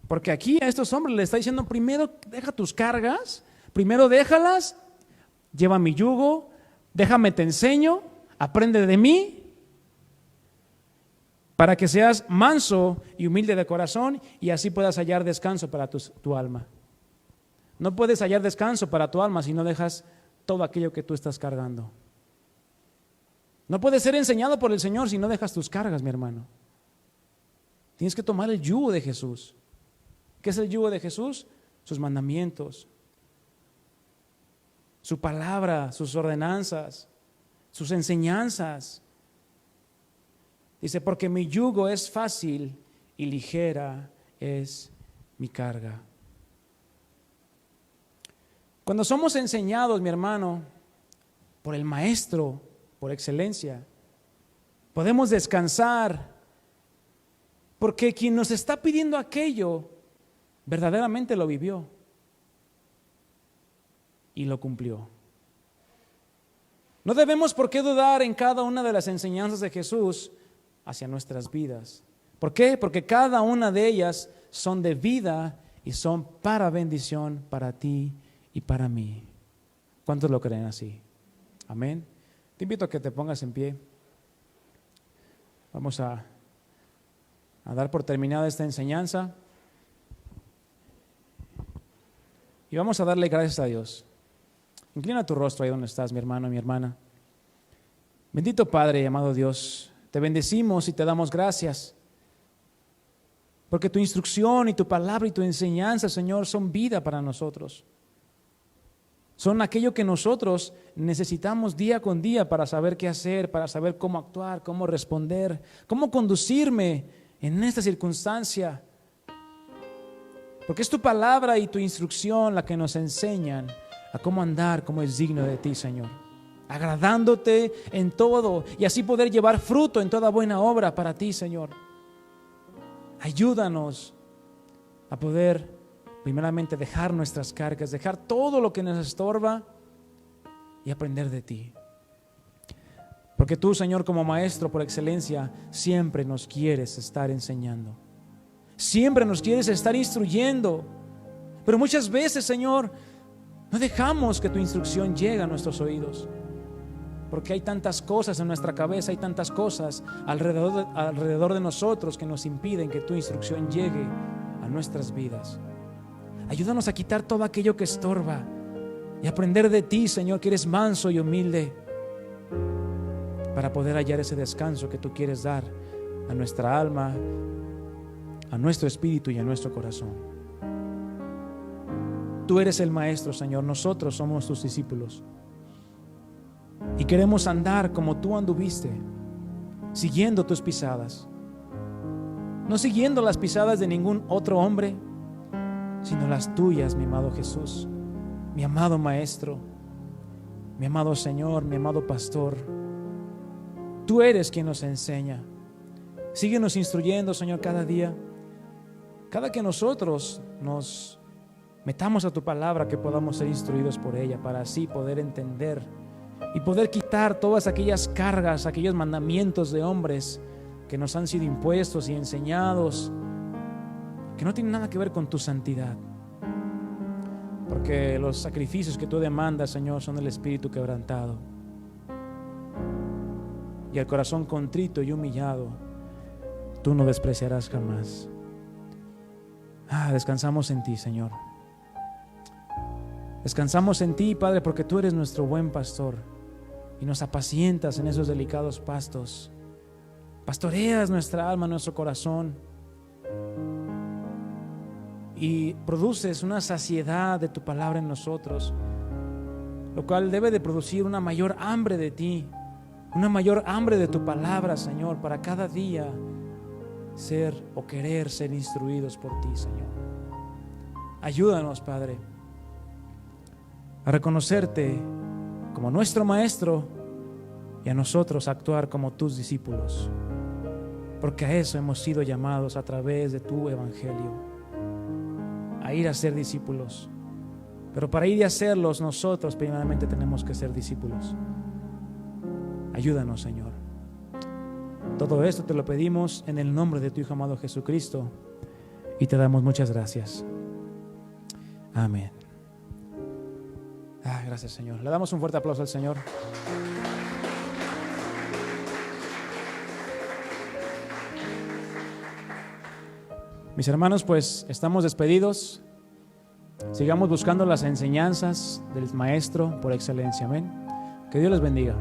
Porque aquí a estos hombres les está diciendo, primero deja tus cargas, primero déjalas, lleva mi yugo, déjame te enseño, aprende de mí, para que seas manso y humilde de corazón y así puedas hallar descanso para tu alma. No puedes hallar descanso para tu alma si no dejas todo aquello que tú estás cargando. No puedes ser enseñado por el Señor si no dejas tus cargas, mi hermano. Tienes que tomar el yugo de Jesús. ¿Qué es el yugo de Jesús? Sus mandamientos, su palabra, sus ordenanzas, sus enseñanzas. Dice, porque mi yugo es fácil y ligera es mi carga. Cuando somos enseñados, mi hermano, por el maestro, por excelencia, Podemos descansar porque quien nos está pidiendo aquello verdaderamente lo vivió y lo cumplió. No debemos por qué dudar en cada una de las enseñanzas de Jesús hacia nuestras vidas. ¿Por qué? Porque cada una de ellas son de vida y son para bendición para ti y para mí. ¿Cuántos lo creen así? Amén. Te invito a que te pongas en pie. Vamos a dar por terminada esta enseñanza y vamos a darle gracias a Dios. Inclina tu rostro ahí donde estás, mi hermano, mi hermana. Bendito Padre y amado Dios, te bendecimos y te damos gracias porque tu instrucción y tu palabra y tu enseñanza, Señor, son vida para nosotros. Son aquello que nosotros necesitamos día con día para saber qué hacer, para saber cómo actuar, cómo responder, cómo conducirme en esta circunstancia. Porque es tu palabra y tu instrucción la que nos enseñan a cómo andar como es digno de ti, Señor, agradándote en todo y así poder llevar fruto en toda buena obra para ti, Señor. Ayúdanos a poder primeramente dejar nuestras cargas, dejar todo lo que nos estorba y aprender de ti. Porque tú, Señor, como maestro por excelencia, siempre nos quieres estar enseñando. Siempre nos quieres estar instruyendo. Pero muchas veces, Señor, no dejamos que tu instrucción llegue a nuestros oídos. Porque hay tantas cosas en nuestra cabeza, hay tantas cosas alrededor de nosotros que nos impiden que tu instrucción llegue a nuestras vidas. Ayúdanos a quitar todo aquello que estorba y aprender de ti, Señor, que eres manso y humilde, para poder hallar ese descanso que tú quieres dar a nuestra alma, a nuestro espíritu y a nuestro corazón. Tú eres el maestro, Señor, nosotros somos tus discípulos y queremos andar como tú anduviste, siguiendo tus pisadas, no siguiendo las pisadas de ningún otro hombre, sino las tuyas, mi amado Jesús, mi amado Maestro, mi amado Señor, mi amado Pastor. Tú eres quien nos enseña. Síguenos instruyendo, Señor, cada día. Cada que nosotros nos metamos a tu palabra, que podamos ser instruidos por ella, para así poder entender y poder quitar todas aquellas cargas, aquellos mandamientos de hombres que nos han sido impuestos y enseñados, que no tienen nada que ver con tu santidad. Porque los sacrificios que tú demandas, Señor, son el espíritu quebrantado y el corazón contrito y humillado tú no despreciarás jamás. Descansamos en ti, Señor. Descansamos en ti, Padre, porque tú eres nuestro buen pastor y nos apacientas en esos delicados pastos. Pastoreas nuestra alma, nuestro corazón, y produces una saciedad de tu palabra en nosotros, lo cual debe de producir una mayor hambre de ti, una mayor hambre de tu palabra, Señor, para cada día ser o querer ser instruidos por ti, Señor. Ayúdanos, Padre, a reconocerte como nuestro Maestro y a nosotros a actuar como tus discípulos, porque a eso hemos sido llamados a través de tu evangelio, a ir a ser discípulos. Pero para ir y hacerlos, nosotros primeramente tenemos que ser discípulos. Ayúdanos, Señor. Todo esto te lo pedimos en el nombre de tu Hijo amado Jesucristo y te damos muchas gracias. Amén. Gracias, Señor. Le damos un fuerte aplauso al Señor. Mis hermanos, pues estamos despedidos. Sigamos buscando las enseñanzas del Maestro por excelencia. Amén. Que Dios les bendiga.